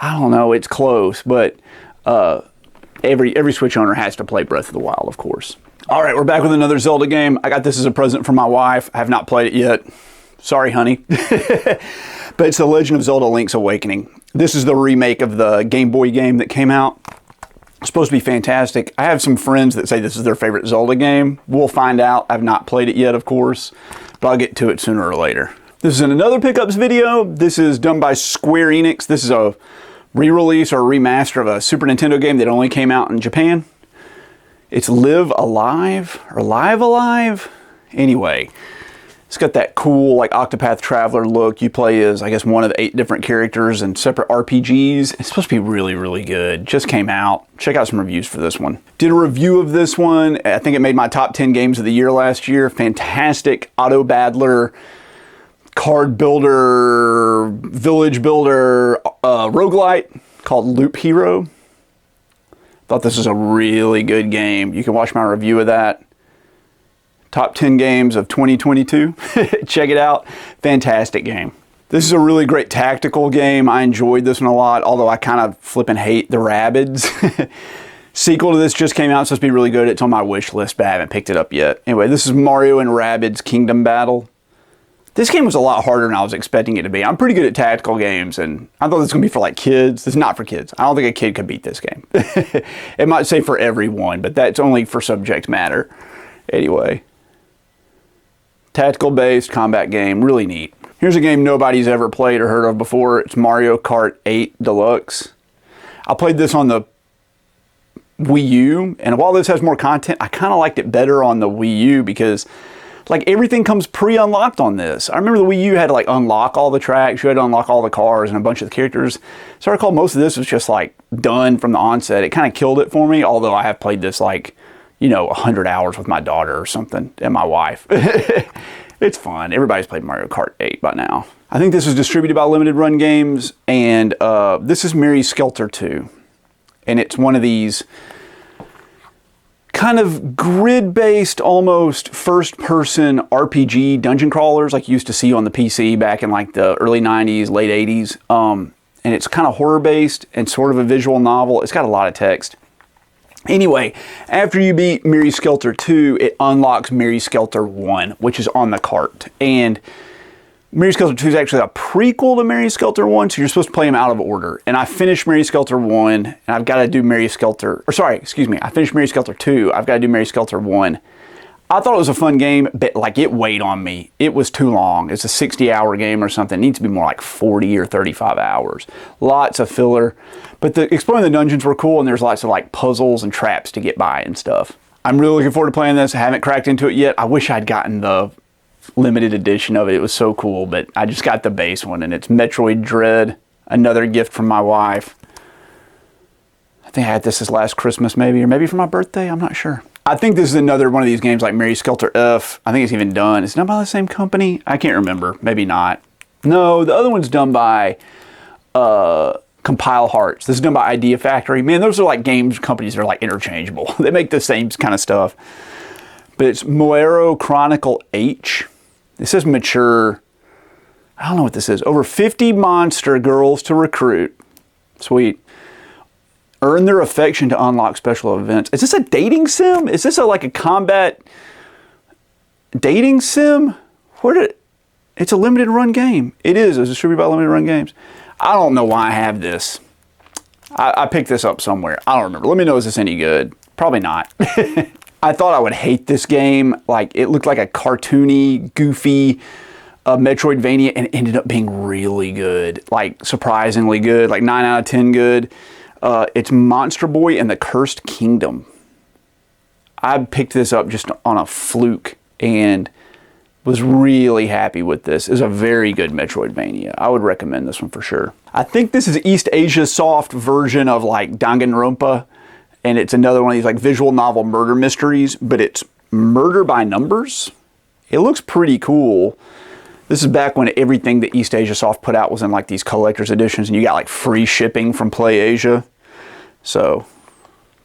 I don't know. It's close, but every Switch owner has to play Breath of the Wild, of course. All right, we're back with another Zelda game. I got this as a present from my wife. I have not played it yet. Sorry, honey. But it's The Legend of Zelda Link's Awakening. This is the remake of the Game Boy game that came out. It's supposed to be fantastic. I have some friends that say this is their favorite Zelda game. We'll find out. I've not played it yet, of course, but I'll get to it sooner or later. This is in another pickups video. This is done by Square Enix. This is a re-release or remaster of a Super Nintendo game that only came out in Japan. It's Live Alive or Live Alive? Anyway, it's got that cool like Octopath Traveler look. You play as, I guess, one of 8 different characters and separate RPGs. It's supposed to be really, really good. Just came out. Check out some reviews for this one. Did a review of this one. I think it made my top 10 games of the year last year. Fantastic auto battler, card builder, village builder, roguelite called Loop Hero. Thought this was a really good game. You can watch my review of that. Top 10 games of 2022. Check it out. Fantastic game. This is a really great tactical game. I enjoyed this one a lot, although I kind of flipping hate the Rabbids. Sequel to this just came out. It's supposed to be really good. It's on my wish list, but I haven't picked it up yet. Anyway, this is Mario and Rabbids Kingdom Battle. This game was a lot harder than I was expecting it to be. I'm pretty good at tactical games, and I thought this was going to be for like kids. It's not for kids. I don't think a kid could beat this game. It might say for everyone, but that's only for subject matter. Anyway, tactical-based combat game, really neat. Here's a game nobody's ever played or heard of before. It's Mario Kart 8 Deluxe. I played this on the Wii U, and while this has more content, I kind of liked it better on the Wii U because like everything comes pre-unlocked on this. I remember the Wii U had to like unlock all the tracks, you had to unlock all the cars and a bunch of the characters. So I recall most of this was just like done from the onset. It kind of killed it for me, although I have played this like, 100 hours with my daughter or something and my wife. It's fun. Everybody's played Mario Kart 8 by now. I think this was distributed by Limited Run Games, and this is Mary Skelter 2. And it's one of these kind of grid-based, almost first-person RPG dungeon crawlers like you used to see on the PC back in like the early 90s, late 80s. And it's kind of horror-based and sort of a visual novel. It's got a lot of text. Anyway, after you beat Mary Skelter 2, it unlocks Mary Skelter 1, which is on the cart. And Mary Skelter 2 is actually a prequel to Mary Skelter 1, so you're supposed to play them out of order. And I finished Mary Skelter 1, and I've got to do Mary Skelter, I finished Mary Skelter 2, I've got to do Mary Skelter 1. I thought it was a fun game, but like it weighed on me. It was too long. It's a 60-hour game or something. It needs to be more like 40 or 35 hours. Lots of filler. But exploring the dungeons were cool, and there's lots of like puzzles and traps to get by and stuff. I'm really looking forward to playing this. I haven't cracked into it yet. I wish I'd gotten the limited edition of it. It was so cool, but I just got the base one, and it's Metroid Dread, another gift from my wife. I think I had this last Christmas maybe, or maybe for my birthday, I'm not sure. I think this is another one of these games like Mary Skelter F. I think it's even done. It's done by the same company? I can't remember. Maybe not. No, the other one's done by Compile Hearts. This is done by Idea Factory. Man, those are like games companies that are like interchangeable. They make the same kind of stuff. But it's Moero Chronicle H. It says mature. I don't know what this is. Over 50 monster girls to recruit. Sweet. Earn their affection to unlock special events. Is this a dating sim? Is this like a combat dating sim? It's a limited run game. It is. It's distributed by Limited Run Games. I don't know why I have this. I picked this up somewhere. I don't remember. Let me know, is this any good? Probably not. I thought I would hate this game. Like, it looked like a cartoony, goofy Metroidvania, and it ended up being really good. Like, surprisingly good. Like, 9 out of 10 good. It's Monster Boy and the Cursed Kingdom. I picked this up just on a fluke and was really happy with this. It's a very good Metroidvania. I would recommend this one for sure. I think this is East Asia Soft version of like Danganronpa, and it's another one of these like visual novel murder mysteries, but it's murder by numbers. It looks pretty cool. This is back when everything that East Asia Soft put out was in like these collector's editions, and you got like free shipping from PlayAsia. So,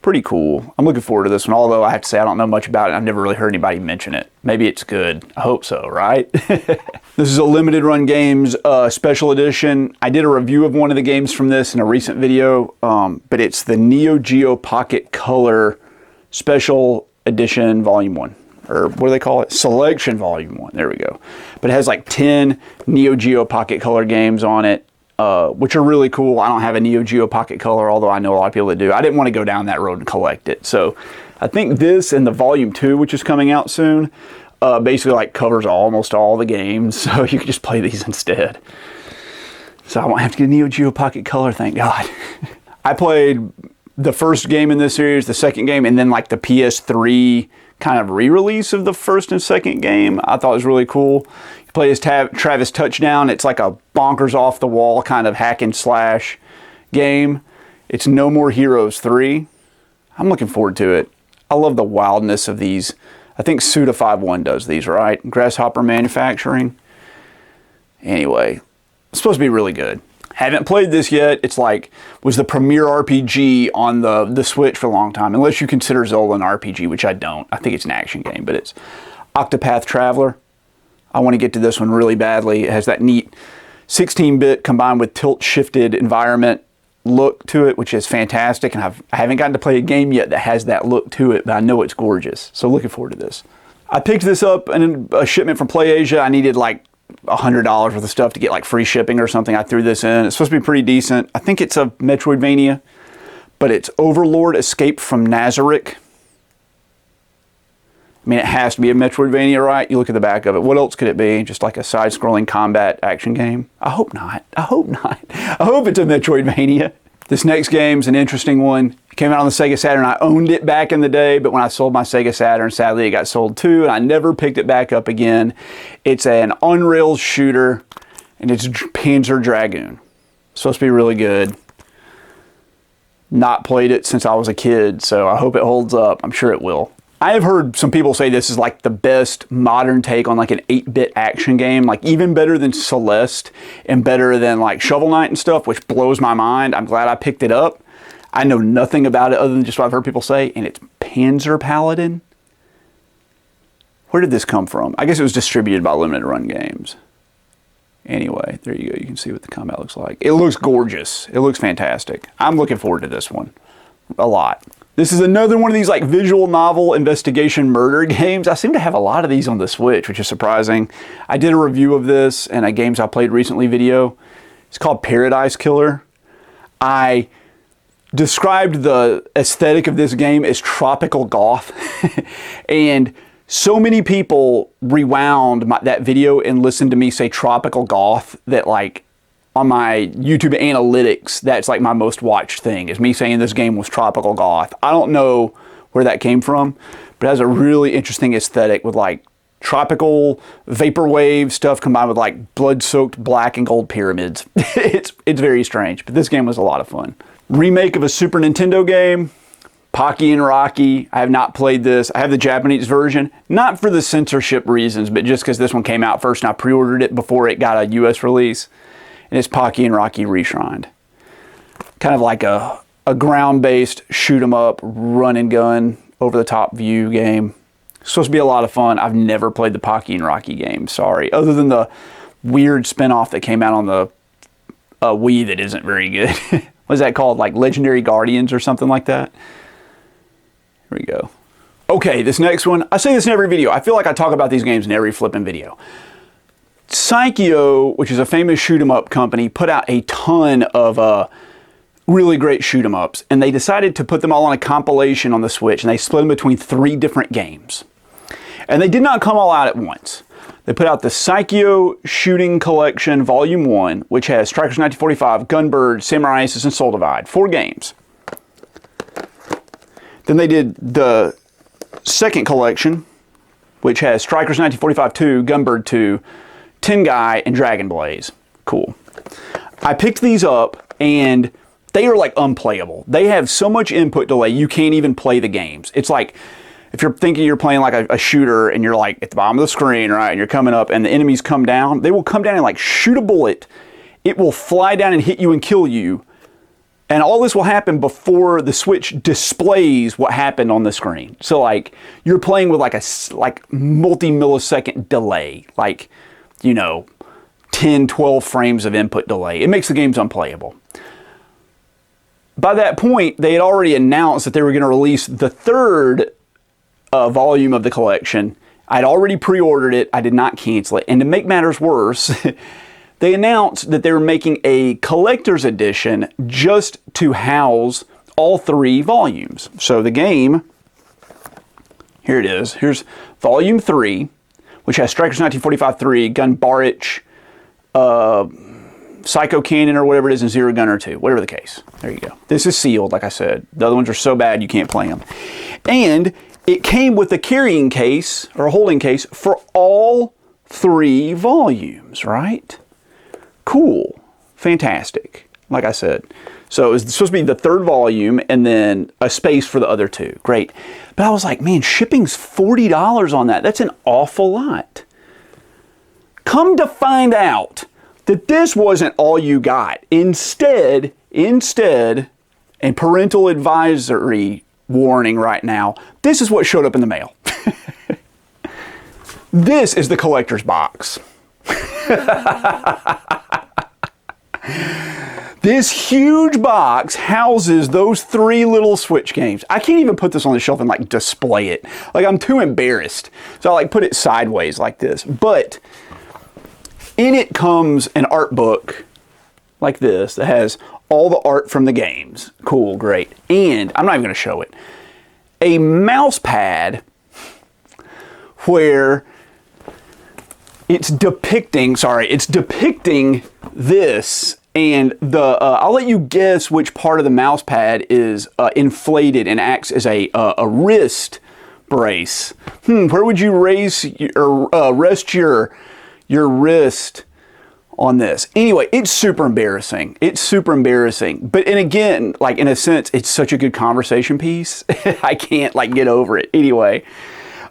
pretty cool. I'm looking forward to this one, although I have to say I don't know much about it. I've never really heard anybody mention it. Maybe it's good. I hope so, right? This is a Limited Run Games special edition. I did a review of one of the games from this in a recent video, but it's the Neo Geo Pocket Color Special Edition Volume 1. Or what do they call it? Selection Volume 1. There we go. But it has like 10 Neo Geo Pocket Color games on it, which are really cool. I don't have a Neo Geo Pocket Color, although I know a lot of people that do. I didn't want to go down that road and collect it. So I think this and the Volume 2, which is coming out soon, basically like covers almost all the games. So you can just play these instead. So I won't have to get a Neo Geo Pocket Color, thank God. I played the first game in this series, the second game, and then like the PS3 kind of re-release of the first and second game. I thought it was really cool. You play as Travis Touchdown. It's like a bonkers off the wall kind of hack and slash game. It's No More Heroes 3. I'm looking forward to it. I love the wildness of these. I think Suda51 does these, right? Grasshopper Manufacturing. Anyway, it's supposed to be really good. Haven't played this yet. It's like, was the premier RPG on the Switch for a long time, unless you consider Zelda an RPG, which I don't. I think it's an action game, but it's Octopath Traveler. I want to get to this one really badly. It has that neat 16-bit combined with tilt-shifted environment look to it, which is fantastic, and I haven't gotten to play a game yet that has that look to it, but I know it's gorgeous. So looking forward to this. I picked this up in a shipment from PlayAsia. I needed like $100 worth of stuff to get like free shipping or something. I threw this in. It's supposed to be pretty decent. I think it's a Metroidvania, but it's Overlord Escape from Nazarick. I mean, it has to be a Metroidvania, right? You look at the back of it. What else could it be? Just like a side-scrolling combat action game? I hope not. I hope not. I hope it's a Metroidvania. This next game's an interesting one. It came out on the Sega Saturn. I owned it back in the day, but when I sold my Sega Saturn, sadly it got sold too, and I never picked it back up again. It's an on-rails shooter, and it's Panzer Dragoon. It's supposed to be really good. Not played it since I was a kid, so I hope it holds up. I'm sure it will. I have heard some people say this is like the best modern take on like an 8-bit action game, like even better than Celeste and better than like Shovel Knight and stuff, which blows my mind. I'm glad I picked it up. I know nothing about it other than just what I've heard people say, and it's Panzer Paladin. Where did this come from? I guess it was distributed by Limited Run Games. Anyway, there you go. You can see what the combat looks like. It looks gorgeous. It looks fantastic. I'm looking forward to this one a lot. This is another one of these like visual novel investigation murder games. I seem to have a lot of these on the Switch, which is surprising. I did a review of this in a Games I Played Recently video. It's called Paradise Killer. I described the aesthetic of this game as tropical goth. And so many people rewound that video and listened to me say tropical goth that like on my YouTube analytics, that's like my most watched thing, is me saying this game was tropical goth. I don't know where that came from, but it has a really interesting aesthetic with like tropical vaporwave stuff combined with like blood-soaked black and gold pyramids. It's very strange, but this game was a lot of fun. Remake of a Super Nintendo game, Pocky and Rocky. I have not played this. I have the Japanese version, not for the censorship reasons, but just because this one came out first and I pre-ordered it before it got a US release. And it's Pocky and Rocky Reshrined. Kind of like a ground-based shoot 'em up, run and gun, over-the-top view game. It's supposed to be a lot of fun. I've never played the Pocky and Rocky game, sorry. Other than the weird spin-off that came out on the Wii that isn't very good. What is that called? Like Legendary Guardians or something like that? Here we go. Okay, this next one. I say this in every video. I feel like I talk about these games in every flipping video. Saikyo, which is a famous shoot 'em up company, put out a ton of really great shoot 'em ups, and they decided to put them all on a compilation on the Switch, and they split them between 3 different games. And they did not come all out at once. They put out the Saikyo Shooting Collection Volume 1, which has Strikers 1945, Gunbird, Samurai Aces, and Soul Divide. 4 games. Then they did the second collection, which has Strikers 1945 2, Gunbird 2, Tengai, and Dragon Blaze. Cool. I picked these up, and they are like unplayable. They have so much input delay, you can't even play the games. It's like, if you're thinking you're playing like a shooter and you're like at the bottom of the screen, right, and you're coming up and the enemies come down, they will come down and like shoot a bullet. It will fly down and hit you and kill you. And all this will happen before the Switch displays what happened on the screen. So like, you're playing with like a multi-millisecond delay, like, you know, 10, 12 frames of input delay. It makes the games unplayable. By that point, they had already announced that they were going to release the 3rd volume of the collection. I'd already pre-ordered it. I did not cancel it. And to make matters worse, they announced that they were making a collector's edition just to house all 3 volumes. So the game, here it is. Here's Volume 3, which has Strikers 1945 3, Gun Barrich, Psycho Cannon or whatever it is, and Zero Gunner 2, whatever the case. There you go. This is sealed, like I said. The other ones are so bad you can't play them. And it came with a carrying case, or a holding case, for all 3 volumes, right? Cool. Fantastic. Like I said. So it was supposed to be the 3rd volume, and then a space for the other 2. Great. But I was like, man, shipping's $40 on that. That's an awful lot. Come to find out that this wasn't all you got. Instead, and parental advisory warning right now, this is what showed up in the mail. This is the collector's box. This huge box houses those 3 little Switch games. I can't even put this on the shelf and like display it. Like, I'm too embarrassed. So I like put it sideways like this. But in it comes an art book like this that has all the art from the games. Cool, great. And I'm not even going to show it. A mouse pad where it's depicting this, and I'll let you guess which part of the mouse pad is inflated and acts as a wrist brace. Where would you rest your wrist on this? Anyway, it's super embarrassing. It's super embarrassing. But, and again, like, in a sense, it's such a good conversation piece. I can't like get over it. Anyway,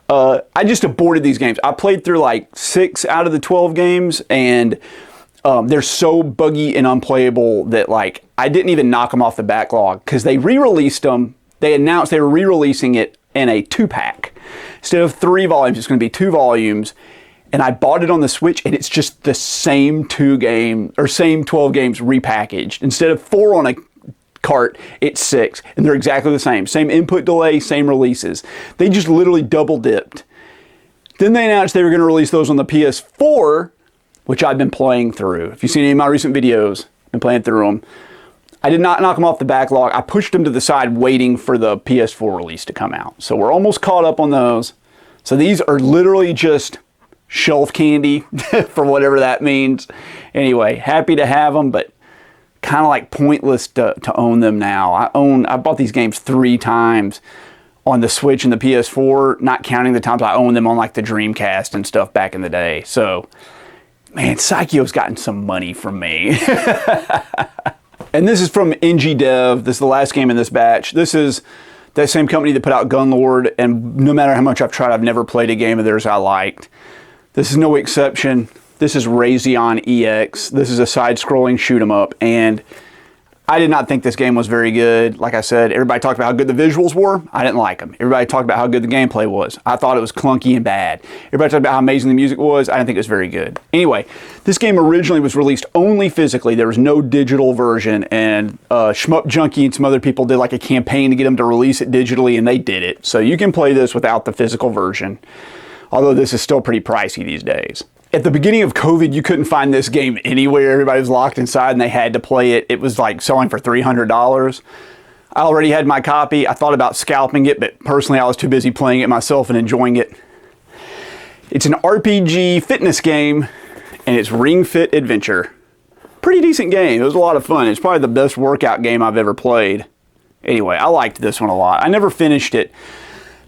I just aborted these games. I played through like 6 out of the 12 games, and they're so buggy and unplayable that like I didn't even knock them off the backlog, because they re-released them. They announced they were re-releasing it in a 2-pack. Instead of 3 volumes, it's going to be 2 volumes. And I bought it on the Switch, and it's just the same 12 games repackaged. Instead of 4 on a cart, it's 6, and they're exactly the same. Same input delay, same releases. They just literally double dipped. Then they announced they were going to release those on the PS4, which I've been playing through. If you've seen any of my recent videos, I've been playing through them. I did not knock them off the backlog. I pushed them to the side waiting for the PS4 release to come out. So we're almost caught up on those. So these are literally just shelf candy for whatever that means. Anyway, happy to have them, but kind of like pointless to own them now. I bought these games 3 times on the Switch and the PS4, not counting the times I owned them on like the Dreamcast and stuff back in the day. So, man, Psycho's gotten some money from me. And this is from NG Dev. This is the last game in this batch. This is that same company that put out Gunlord, and no matter how much I've tried, I've never played a game of theirs I liked. This is no exception. This is Razion EX. This is a side-scrolling shoot-'em-up, and I did not think this game was very good. Like I said, everybody talked about how good the visuals were. I didn't like them. Everybody talked about how good the gameplay was. I thought it was clunky and bad. Everybody talked about how amazing the music was. I didn't think it was very good. Anyway, this game originally was released only physically. There was no digital version, and Shmup Junkie and some other people did like a campaign to get them to release it digitally, and they did it. So you can play this without the physical version, although this is still pretty pricey these days. At the beginning of COVID, you couldn't find this game anywhere. Everybody was locked inside and they had to play it. It was like selling for $300. I already had my copy. I thought about scalping it, but personally I was too busy playing it myself and enjoying it. It's an RPG fitness game, and it's Ring Fit Adventure. Pretty decent game. It was a lot of fun. It's probably the best workout game I've ever played. Anyway, I liked this one a lot. I never finished it.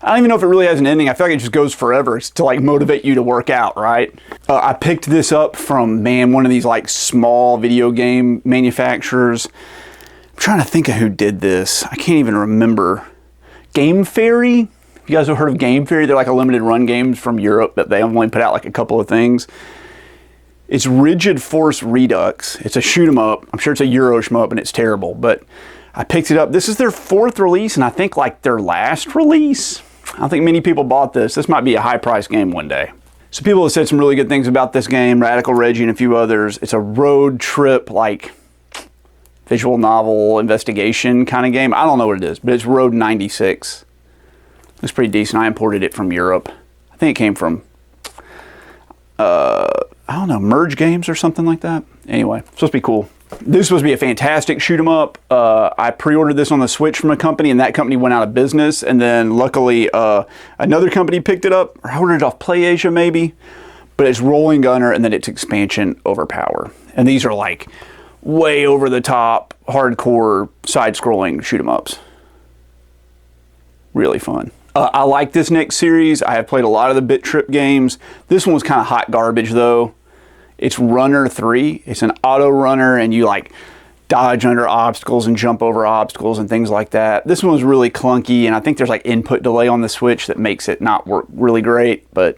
I don't even know if it really has an ending. I feel like it just goes forever. It's to like motivate you to work out, right? I picked this up from, man, one of these like small video game manufacturers. I'm trying to think of who did this. I can't even remember. Game Fairy? You guys have heard of Game Fairy? They're like a limited run games from Europe, but they only put out like a couple of things. It's Rigid Force Redux. It's a shoot 'em up. I'm sure it's a Euro shmup and it's terrible, but I picked it up. This is their 4th release, and I think like their last release. I don't think many people bought this. This might be a high-priced game one day. So people have said some really good things about this game, Radical Reggie and a few others. It's a road trip, like visual novel investigation kind of game. I don't know what it is, but it's Road 96. It's pretty decent. I imported it from Europe. I think it came from, I don't know, Merge Games or something like that. Anyway, it's supposed to be cool. This is supposed to be a fantastic shoot 'em up. I pre-ordered this on the Switch from a company, and that company went out of business. And then luckily, another company picked it up. Or I ordered it off PlayAsia maybe. But it's Rolling Gunner, and then its expansion Overpower. And these are like way over the top, hardcore, side-scrolling shoot 'em ups. Really fun. I like this next series. I have played a lot of the Bit Trip games. This one was kind of hot garbage though. It's Runner 3. It's an auto runner, and you like dodge under obstacles and jump over obstacles and things like that. This one was really clunky, and I think there's like input delay on the Switch that makes it not work really great. But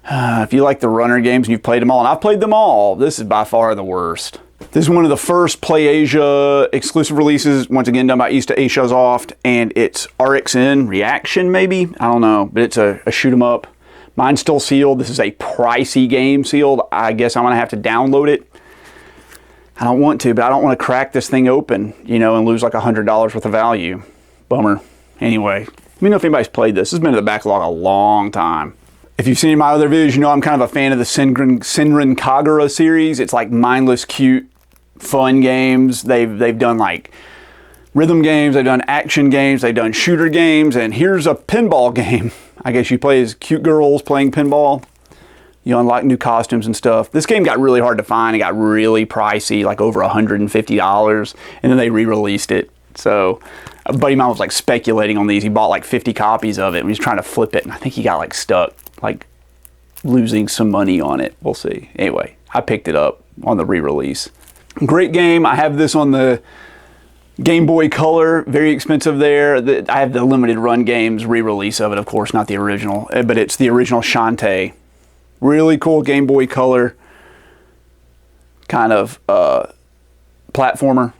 if you like the runner games and you've played them all, and I've played them all, this is by far the worst. This is one of the first PlayAsia exclusive releases, once again done by East Asia Soft, and it's RXN Reaction maybe? I don't know, but it's a shoot 'em up. Mine's still sealed. This is a pricey game sealed. I guess I'm gonna have to download it. I don't want to, but I don't want to crack this thing open, you know, and lose like $100 worth of value. Bummer. Anyway, let me know if anybody's played this. This has been in the backlog a long time. If you've seen my other videos, you know I'm kind of a fan of the Senran Kagura series. It's like mindless, cute, fun games. They've done like rhythm games, they've done action games, they've done shooter games, and here's a pinball game. I guess you play as cute girls playing pinball. You unlock new costumes and stuff. This game got really hard to find. It got really pricey, like over $150, and then they re-released it. So a buddy of mine was like speculating on these. He bought like 50 copies of it, and he was trying to flip it, and I think he got like stuck, like losing some money on it. We'll see. Anyway, I picked it up on the re-release. Great game. I have this on the Game Boy Color, very expensive there. I have the limited run games re-release of it, of course, not the original, but it's the original Shantae. Really cool Game Boy Color kind of platformer.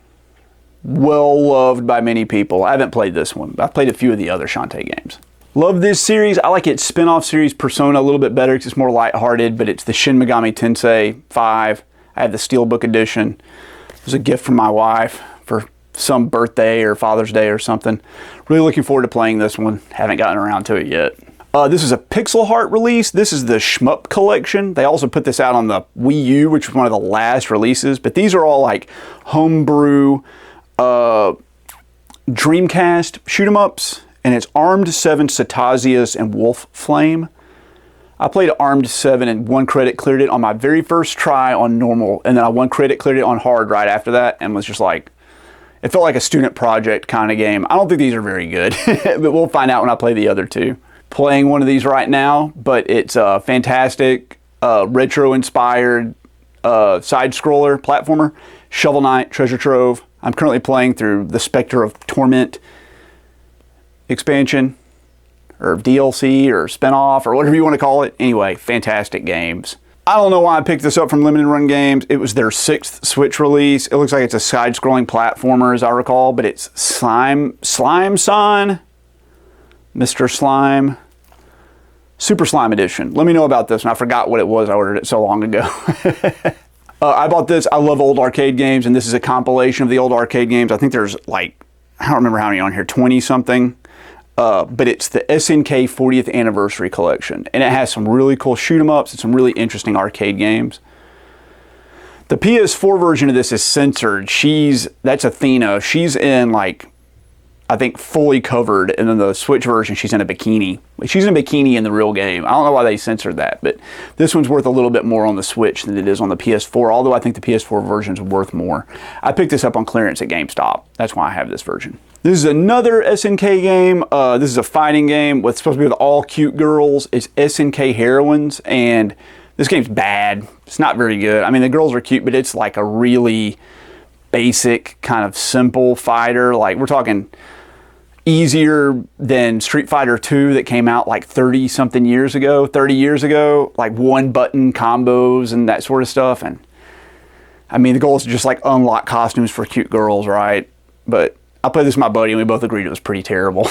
Well loved by many people. I haven't played this one, but I've played a few of the other Shantae games. Love this series. I like its spin-off series Persona a little bit better because it's more lighthearted, but it's the Shin Megami Tensei 5. I have the Steelbook edition. It was a gift from my wife for some birthday or Father's Day or something. Really looking forward to playing this one. Haven't gotten around to it yet. This is a Pixel Heart release. This is the Shmup Collection. They also put this out on the Wii U, which was one of the last releases. But these are all like homebrew Dreamcast shoot 'em ups. And it's Armed 7, Cetasius, and Wolf Flame. I played Armed 7 and 1 credit cleared it on my very first try on normal. And then I 1 credit cleared it on hard right after that and was just like, It felt like a student project kind of game. I don't think these are very good, but we'll find out when I play the other two. Playing one of these right now, but it's a fantastic, retro-inspired side-scroller platformer, Shovel Knight Treasure Trove. I'm currently playing through the Spectre of Torment expansion, or DLC, or spinoff, or whatever you want to call it. Anyway, fantastic games. I don't know why I picked this up from Limited Run Games. It was their 6th Switch release. It looks like it's a side-scrolling platformer, as I recall, but it's Slime Son, Mr. Slime, Super Slime Edition. Let me know about this, and I forgot what it was. I ordered it so long ago. I bought this. I love old arcade games, and this is a compilation of the old arcade games. I think there's like, I don't remember how many on here, 20-something. But it's the SNK 40th Anniversary Collection, and it has some really cool shoot-'em-ups and some really interesting arcade games. The PS4 version of this is censored. That's Athena. She's in, like, I think fully covered, and then the Switch version, she's in a bikini. She's in a bikini in the real game. I don't know why they censored that, but this one's worth a little bit more on the Switch than it is on the PS4, although I think the PS4 version's worth more. I picked this up on clearance at GameStop. That's why I have this version. This is another SNK game. This is a fighting game with supposed to be with all cute girls. It's SNK Heroines, and this game's bad. It's not very good. I mean, the girls are cute, but it's like a really basic, kind of simple fighter. Like, we're talking easier than Street Fighter 2 that came out like 30 years ago, like one button combos and that sort of stuff. And I mean, the goal is to just like unlock costumes for cute girls, right? But I played this with my buddy and we both agreed it was pretty terrible.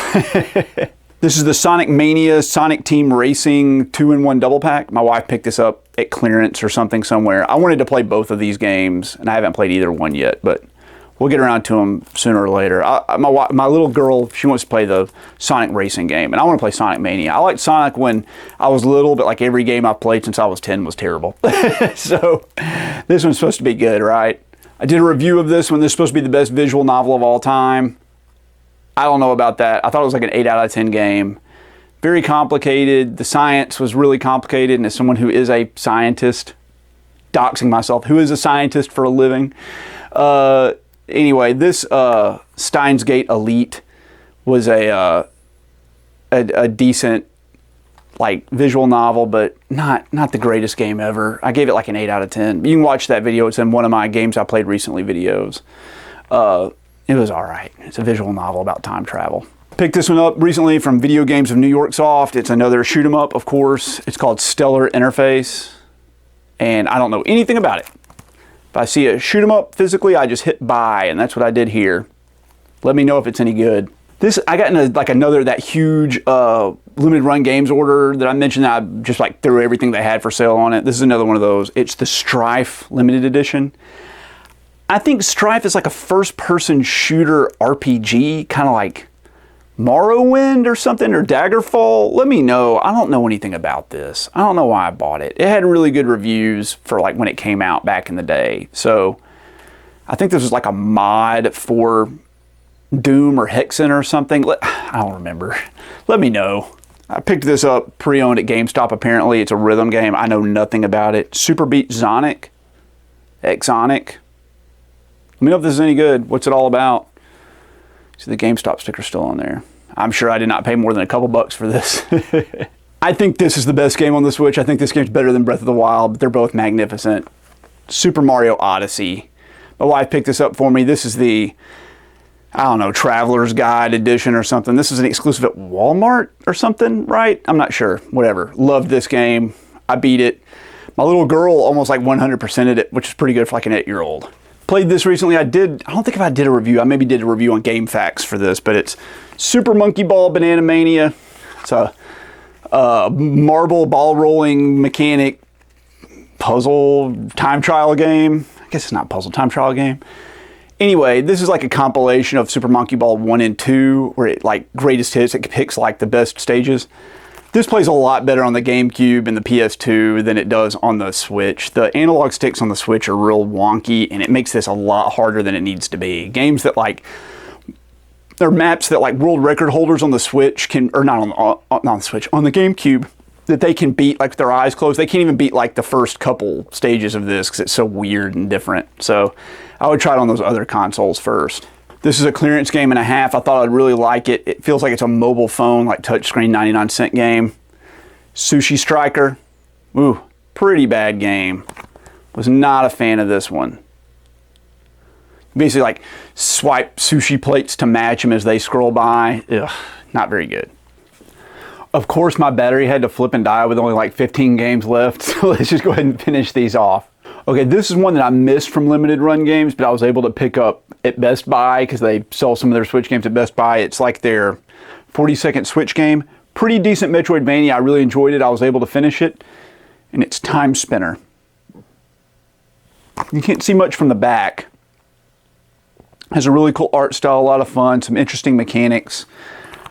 This is the Sonic Mania Sonic Team Racing 2-in-1 double pack. My wife picked this up at clearance or something somewhere. I wanted to play both of these games and I haven't played either one yet, but we'll get around to them sooner or later. My little girl, she wants to play the Sonic Racing game, and I want to play Sonic Mania. I liked Sonic when I was little, but like every game I've played since I was 10 was terrible. So this one's supposed to be good, right? I did a review of this one. This is supposed to be the best visual novel of all time. I don't know about that. I thought it was like an 8 out of 10 game. Very complicated. The science was really complicated, and as someone who is a scientist, doxing myself, who is a scientist for a living, anyway, this Steins Gate Elite was a decent like visual novel, but not the greatest game ever. I gave it like an 8 out of 10. You can watch that video. It's in one of my games I played recently videos. It was all right. It's a visual novel about time travel. Picked this one up recently from Video Games of New York Soft. It's another shoot 'em up, of course. It's called Stellar Interface, and I don't know anything about it. If I see a shoot 'em up physically, I just hit buy, and that's what I did here. Let me know if it's any good. This, I got in that huge Limited Run Games order that I mentioned that I just like threw everything they had for sale on it. This is another one of those. It's the Strife Limited Edition. I think Strife is like a first-person shooter RPG, kind of like Morrowind or something, or Daggerfall. Let me know. I don't know anything about this. I don't know why I bought it. It had really good reviews for like when it came out back in the day. So I think this was like a mod for Doom or Hexen or something. I don't remember. Let me know. I picked this up pre-owned at GameStop apparently. It's a rhythm game. I know nothing about it. Super Beat Sonic. Exonic. Let me know if this is any good. What's it all about? See, the GameStop sticker's still on there. I'm sure I did not pay more than a couple bucks for this. I think this is the best game on the Switch. I think this game's better than Breath of the Wild, but they're both magnificent. Super Mario Odyssey. My wife picked this up for me. This is the, I don't know, Traveler's Guide edition or something. This is an exclusive at Walmart or something, right? I'm not sure. Whatever. Loved this game. I beat it. My little girl almost like 100%ed it, which is pretty good for like an 8-year-old. Played this recently. I don't think if I did a review. I maybe did a review on GameFAQs for this, but it's Super Monkey Ball Banana Mania. It's a marble ball rolling mechanic puzzle time trial game. I guess it's not puzzle, time trial game. Anyway, this is like a compilation of Super Monkey Ball 1 and 2, where it like greatest hits. It picks like the best stages. This plays a lot better on the GameCube and the PS2 than it does on the Switch. The analog sticks on the Switch are real wonky, and it makes this a lot harder than it needs to be. Games that like, there are maps that like world record holders on the Switch can, or not on the Switch, on the GameCube, that they can beat like with their eyes closed. They can't even beat like the first couple stages of this because it's so weird and different. So I would try it on those other consoles first. This is a clearance game and a half. I thought I'd really like it. It feels like it's a mobile phone, like touchscreen 99-cent game. Sushi Striker. Ooh, pretty bad game. Was not a fan of this one. Basically like swipe sushi plates to match them as they scroll by. Ugh, not very good. Of course, my battery had to flip and die with only like 15 games left. So let's just go ahead and finish these off. Okay, this is one that I missed from limited run games, but I was able to pick up at Best Buy because they sell some of their Switch games at Best Buy. It's like their 40-second Switch game. Pretty decent Metroidvania. I really enjoyed it. I was able to finish it. And it's Time Spinner. You can't see much from the back. Has a really cool art style, a lot of fun, some interesting mechanics.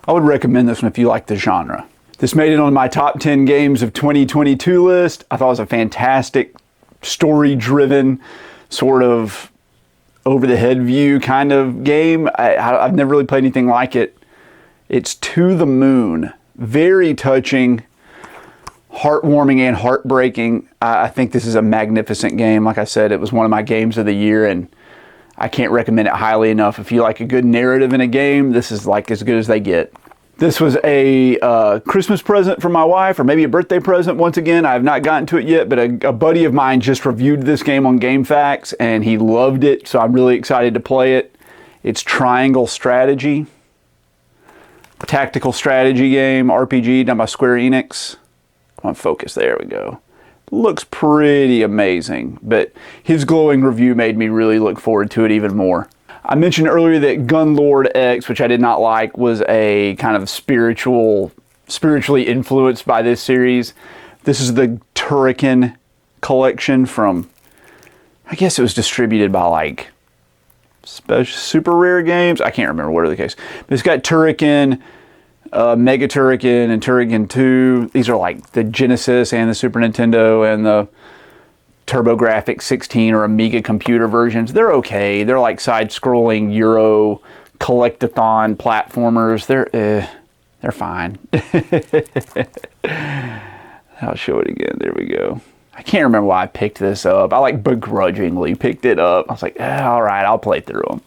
I would recommend this one if you like the genre. This made it on my top 10 games of 2022 list. I thought it was a fantastic, story-driven, sort of over-the-head view kind of game. I've never really played anything like it. It's To the Moon. Very touching, heartwarming, and heartbreaking. I think this is a magnificent game. Like I said, it was one of my games of the year, and I can't recommend it highly enough. If you like a good narrative in a game, this is like as good as they get. This was a Christmas present for my wife, or maybe a birthday present. Once again, I have not gotten to it yet, but a buddy of mine just reviewed this game on GameFAQs, and he loved it, so I'm really excited to play it. It's Triangle Strategy. Tactical strategy game, RPG, done by Square Enix. Come on, focus, there we go. Looks pretty amazing, but his glowing review made me really look forward to it even more. I mentioned earlier that Gunlord X, which I did not like, was a kind of spiritually influenced by this series. This is the Turrican collection from, I guess it was distributed by like Super Rare Games. I can't remember, whatever the case. But it's got Turrican, Mega Turrican, and Turrican 2. These are like the Genesis and the Super Nintendo and the TurboGrafx 16 or Amiga computer versions. They're okay. They're like side-scrolling Euro collectathon platformers. They're fine. I'll show it again. There we go. I can't remember why I picked this up. I like begrudgingly picked it up. I was like, all right, I'll play through them.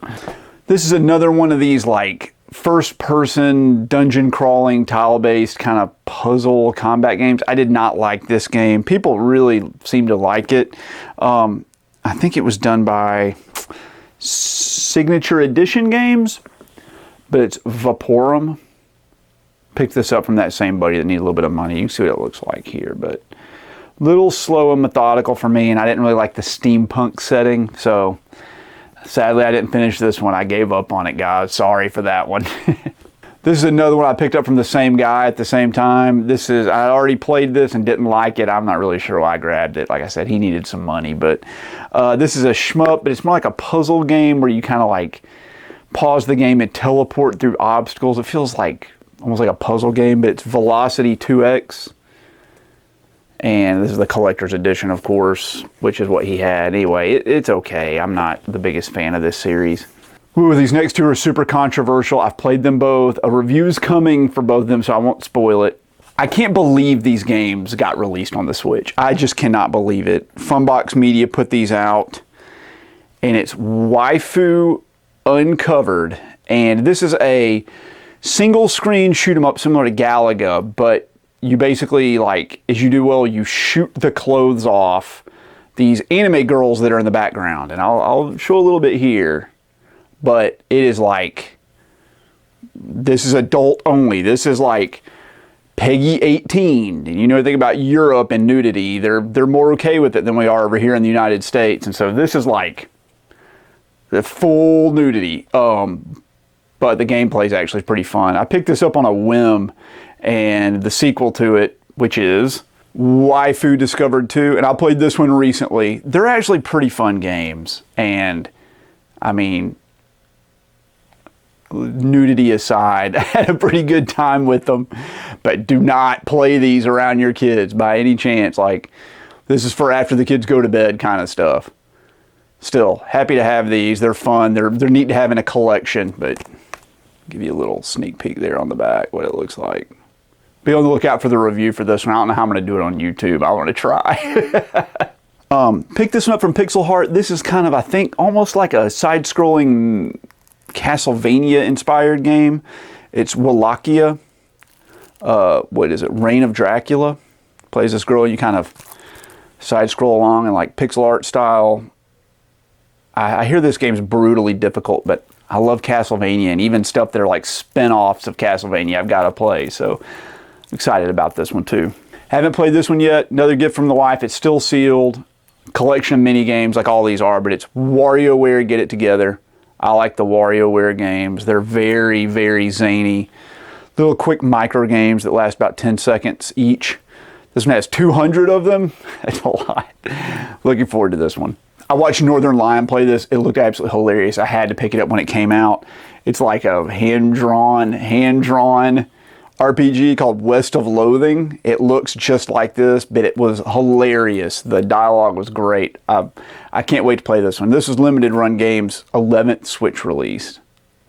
This is another one of these like first-person dungeon crawling tile-based kind of puzzle combat games. I did not like this game. People really seem to like it. I think it was done by Signature Edition Games, but it's Vaporum. Picked this up from that same buddy that needed a little bit of money. You can see what it looks like here, but little slow and methodical for me, and I didn't really like the steampunk setting, so sadly I didn't finish this one. I gave up on it, guys. Sorry for that one. This is another one I picked up from the same guy at the same time. I already played this and didn't like it. I'm not really sure why I grabbed it. Like I said, he needed some money, but this is a shmup, but it's more like a puzzle game where you kind of like pause the game and teleport through obstacles. It feels like almost like a puzzle game, but it's Velocity 2X. And this is the collector's edition, of course, which is what he had. Anyway, it's okay. I'm not the biggest fan of this series. Ooh, these next two are super controversial. I've played them both. A review's coming for both of them, so I won't spoil it. I can't believe these games got released on the Switch. I just cannot believe it. Funbox Media put these out, and it's Waifu Uncovered. And this is a single-screen shoot-'em-up similar to Galaga, but you basically, like, as you do well, you shoot the clothes off these anime girls that are in the background. And I'll show a little bit here. But it is like, this is adult only. This is like Peggy 18. And you know, think about Europe and nudity. They're more okay with it than we are over here in the United States. And so this is like the full nudity. But the gameplay is actually pretty fun. I picked this up on a whim, and the sequel to it, which is Waifu Discovered 2, and I played this one recently. They're actually pretty fun games, and I mean, nudity aside, I had a pretty good time with them, but do not play these around your kids by any chance. Like, this is for after the kids go to bed kind of stuff. Still, happy to have these. They're fun. They're neat to have in a collection, but give you a little sneak peek there on the back, what it looks like. Be on the lookout for the review for this one. I don't know how I'm going to do it on YouTube. I want to try. Pick this one up from Pixel Heart. This is kind of, I think, almost like a side-scrolling Castlevania-inspired game. It's Wallachia. What is it? Reign of Dracula. Plays this girl. You kind of side scroll along in like pixel art style. I hear this game's brutally difficult, but I love Castlevania, and even stuff that are like spin-offs of Castlevania I've got to play. So excited about this one too. Haven't played this one yet. Another gift from the wife. It's still sealed. Collection of mini games like all these are, but it's WarioWare Get It Together. I like the WarioWare games. They're very, very zany. Little quick micro games that last about 10 seconds each. This one has 200 of them. That's a lot. Looking forward to this one. I watched Northern Lion play this. It looked absolutely hilarious. I had to pick it up when it came out. It's like a hand-drawn RPG called West of Loathing. It looks just like this, but it was hilarious. The dialogue was great. I can't wait to play this one. This was Limited Run Games' 11th Switch release.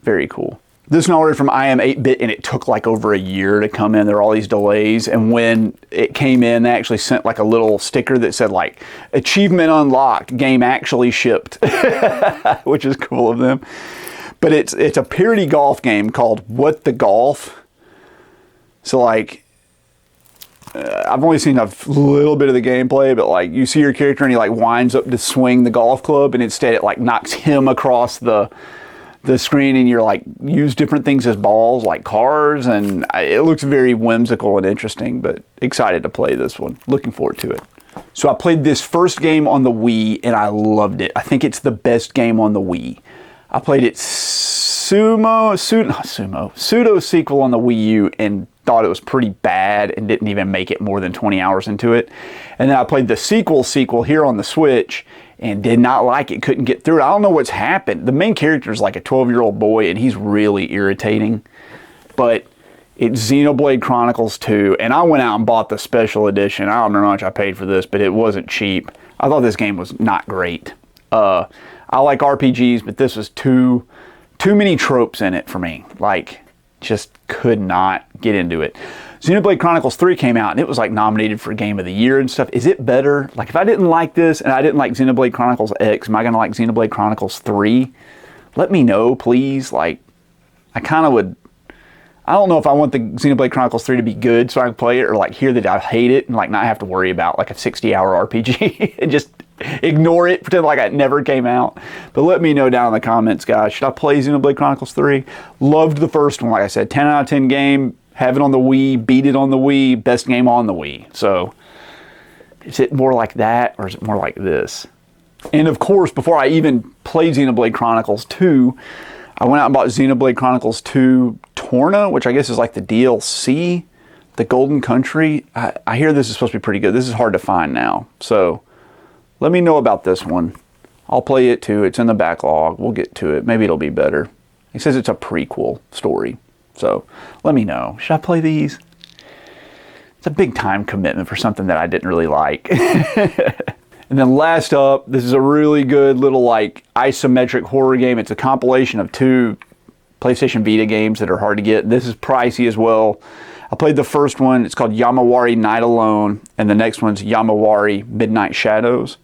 Very cool. This one I ordered from iam8bit, and it took like over a year to come in. There were all these delays, and when it came in, they actually sent like a little sticker that said like, achievement unlocked, game actually shipped, which is cool of them. But it's a parody golf game called What the Golf. So like, I've only seen a little bit of the gameplay, but like you see your character and he like winds up to swing the golf club, and instead it like knocks him across the screen, and you're like use different things as balls like cars, and it looks very whimsical and interesting, but excited to play this one. Looking forward to it. So I played this first game on the Wii and I loved it. I think it's the best game on the Wii. I played it pseudo sequel on the Wii U and thought it was pretty bad and didn't even make it more than 20 hours into it. And then I played the sequel here on the Switch and did not like it, couldn't get through it. I don't know what's happened. The main character is like a 12-year-old boy, and he's really irritating. But it's Xenoblade Chronicles 2, and I went out and bought the special edition. I don't know how much I paid for this, but it wasn't cheap. I thought this game was not great. I like RPGs, but this was too many tropes in it for me. Like, just could not get into it. Xenoblade Chronicles 3 came out, and it was like nominated for Game of the Year and stuff. Is it better? Like, if I didn't like this and I didn't like Xenoblade Chronicles X, am I going to like Xenoblade Chronicles 3? Let me know, please. Like, I kind of would... I don't know if I want the Xenoblade Chronicles 3 to be good so I can play it, or like hear that I hate it and like not have to worry about like a 60-hour RPG and just ignore it, pretend like it never came out. But let me know down in the comments, guys. Should I play Xenoblade Chronicles 3? Loved the first one, like I said. 10 out of 10 game. Have it on the Wii, beat it on the Wii, best game on the Wii. So, is it more like that, or is it more like this? And of course, before I even played Xenoblade Chronicles 2, I went out and bought Xenoblade Chronicles 2 Torna, which I guess is like the DLC, the Golden Country. I hear this is supposed to be pretty good. This is hard to find now. So, let me know about this one. I'll play it too. It's in the backlog. We'll get to it. Maybe it'll be better. It says it's a prequel story. So, let me know. Should I play these? It's a big time commitment for something that I didn't really like. And then last up, this is a really good little like isometric horror game. It's a compilation of 2 PlayStation Vita games that are hard to get. This is pricey as well. I played the first one. It's called Yamawari Night Alone. And the next one's Yamawari Midnight Shadows.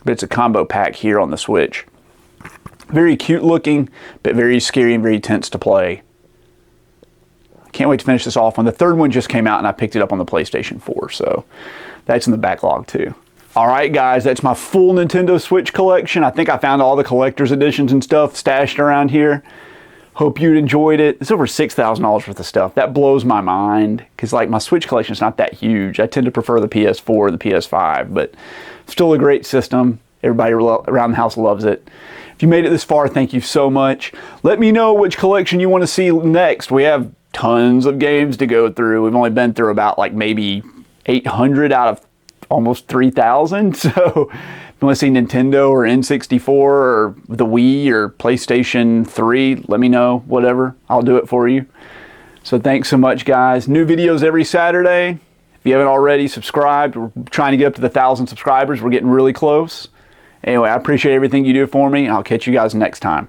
But it's a combo pack here on the Switch. Very cute looking, but very scary and very tense to play. Can't wait to finish this off one. The third one just came out and I picked it up on the PlayStation 4, so that's in the backlog too. Alright guys, that's my full Nintendo Switch collection. I think I found all the collector's editions and stuff stashed around here. Hope you enjoyed it. It's over $6,000 worth of stuff. That blows my mind, because like my Switch collection is not that huge. I tend to prefer the PS4 or the PS5, but still a great system. Everybody around the house loves it. If you made it this far, thank you so much. Let me know which collection you want to see next. We have tons of games to go through. We've only been through about like maybe 800 out of almost 3,000. So if you want to see Nintendo or N64 or the Wii or PlayStation 3, let me know. Whatever. I'll do it for you. So thanks so much, guys. New videos every Saturday. If you haven't already subscribed, we're trying to get up to the 1,000 subscribers. We're getting really close. Anyway, I appreciate everything you do for me, and I'll catch you guys next time.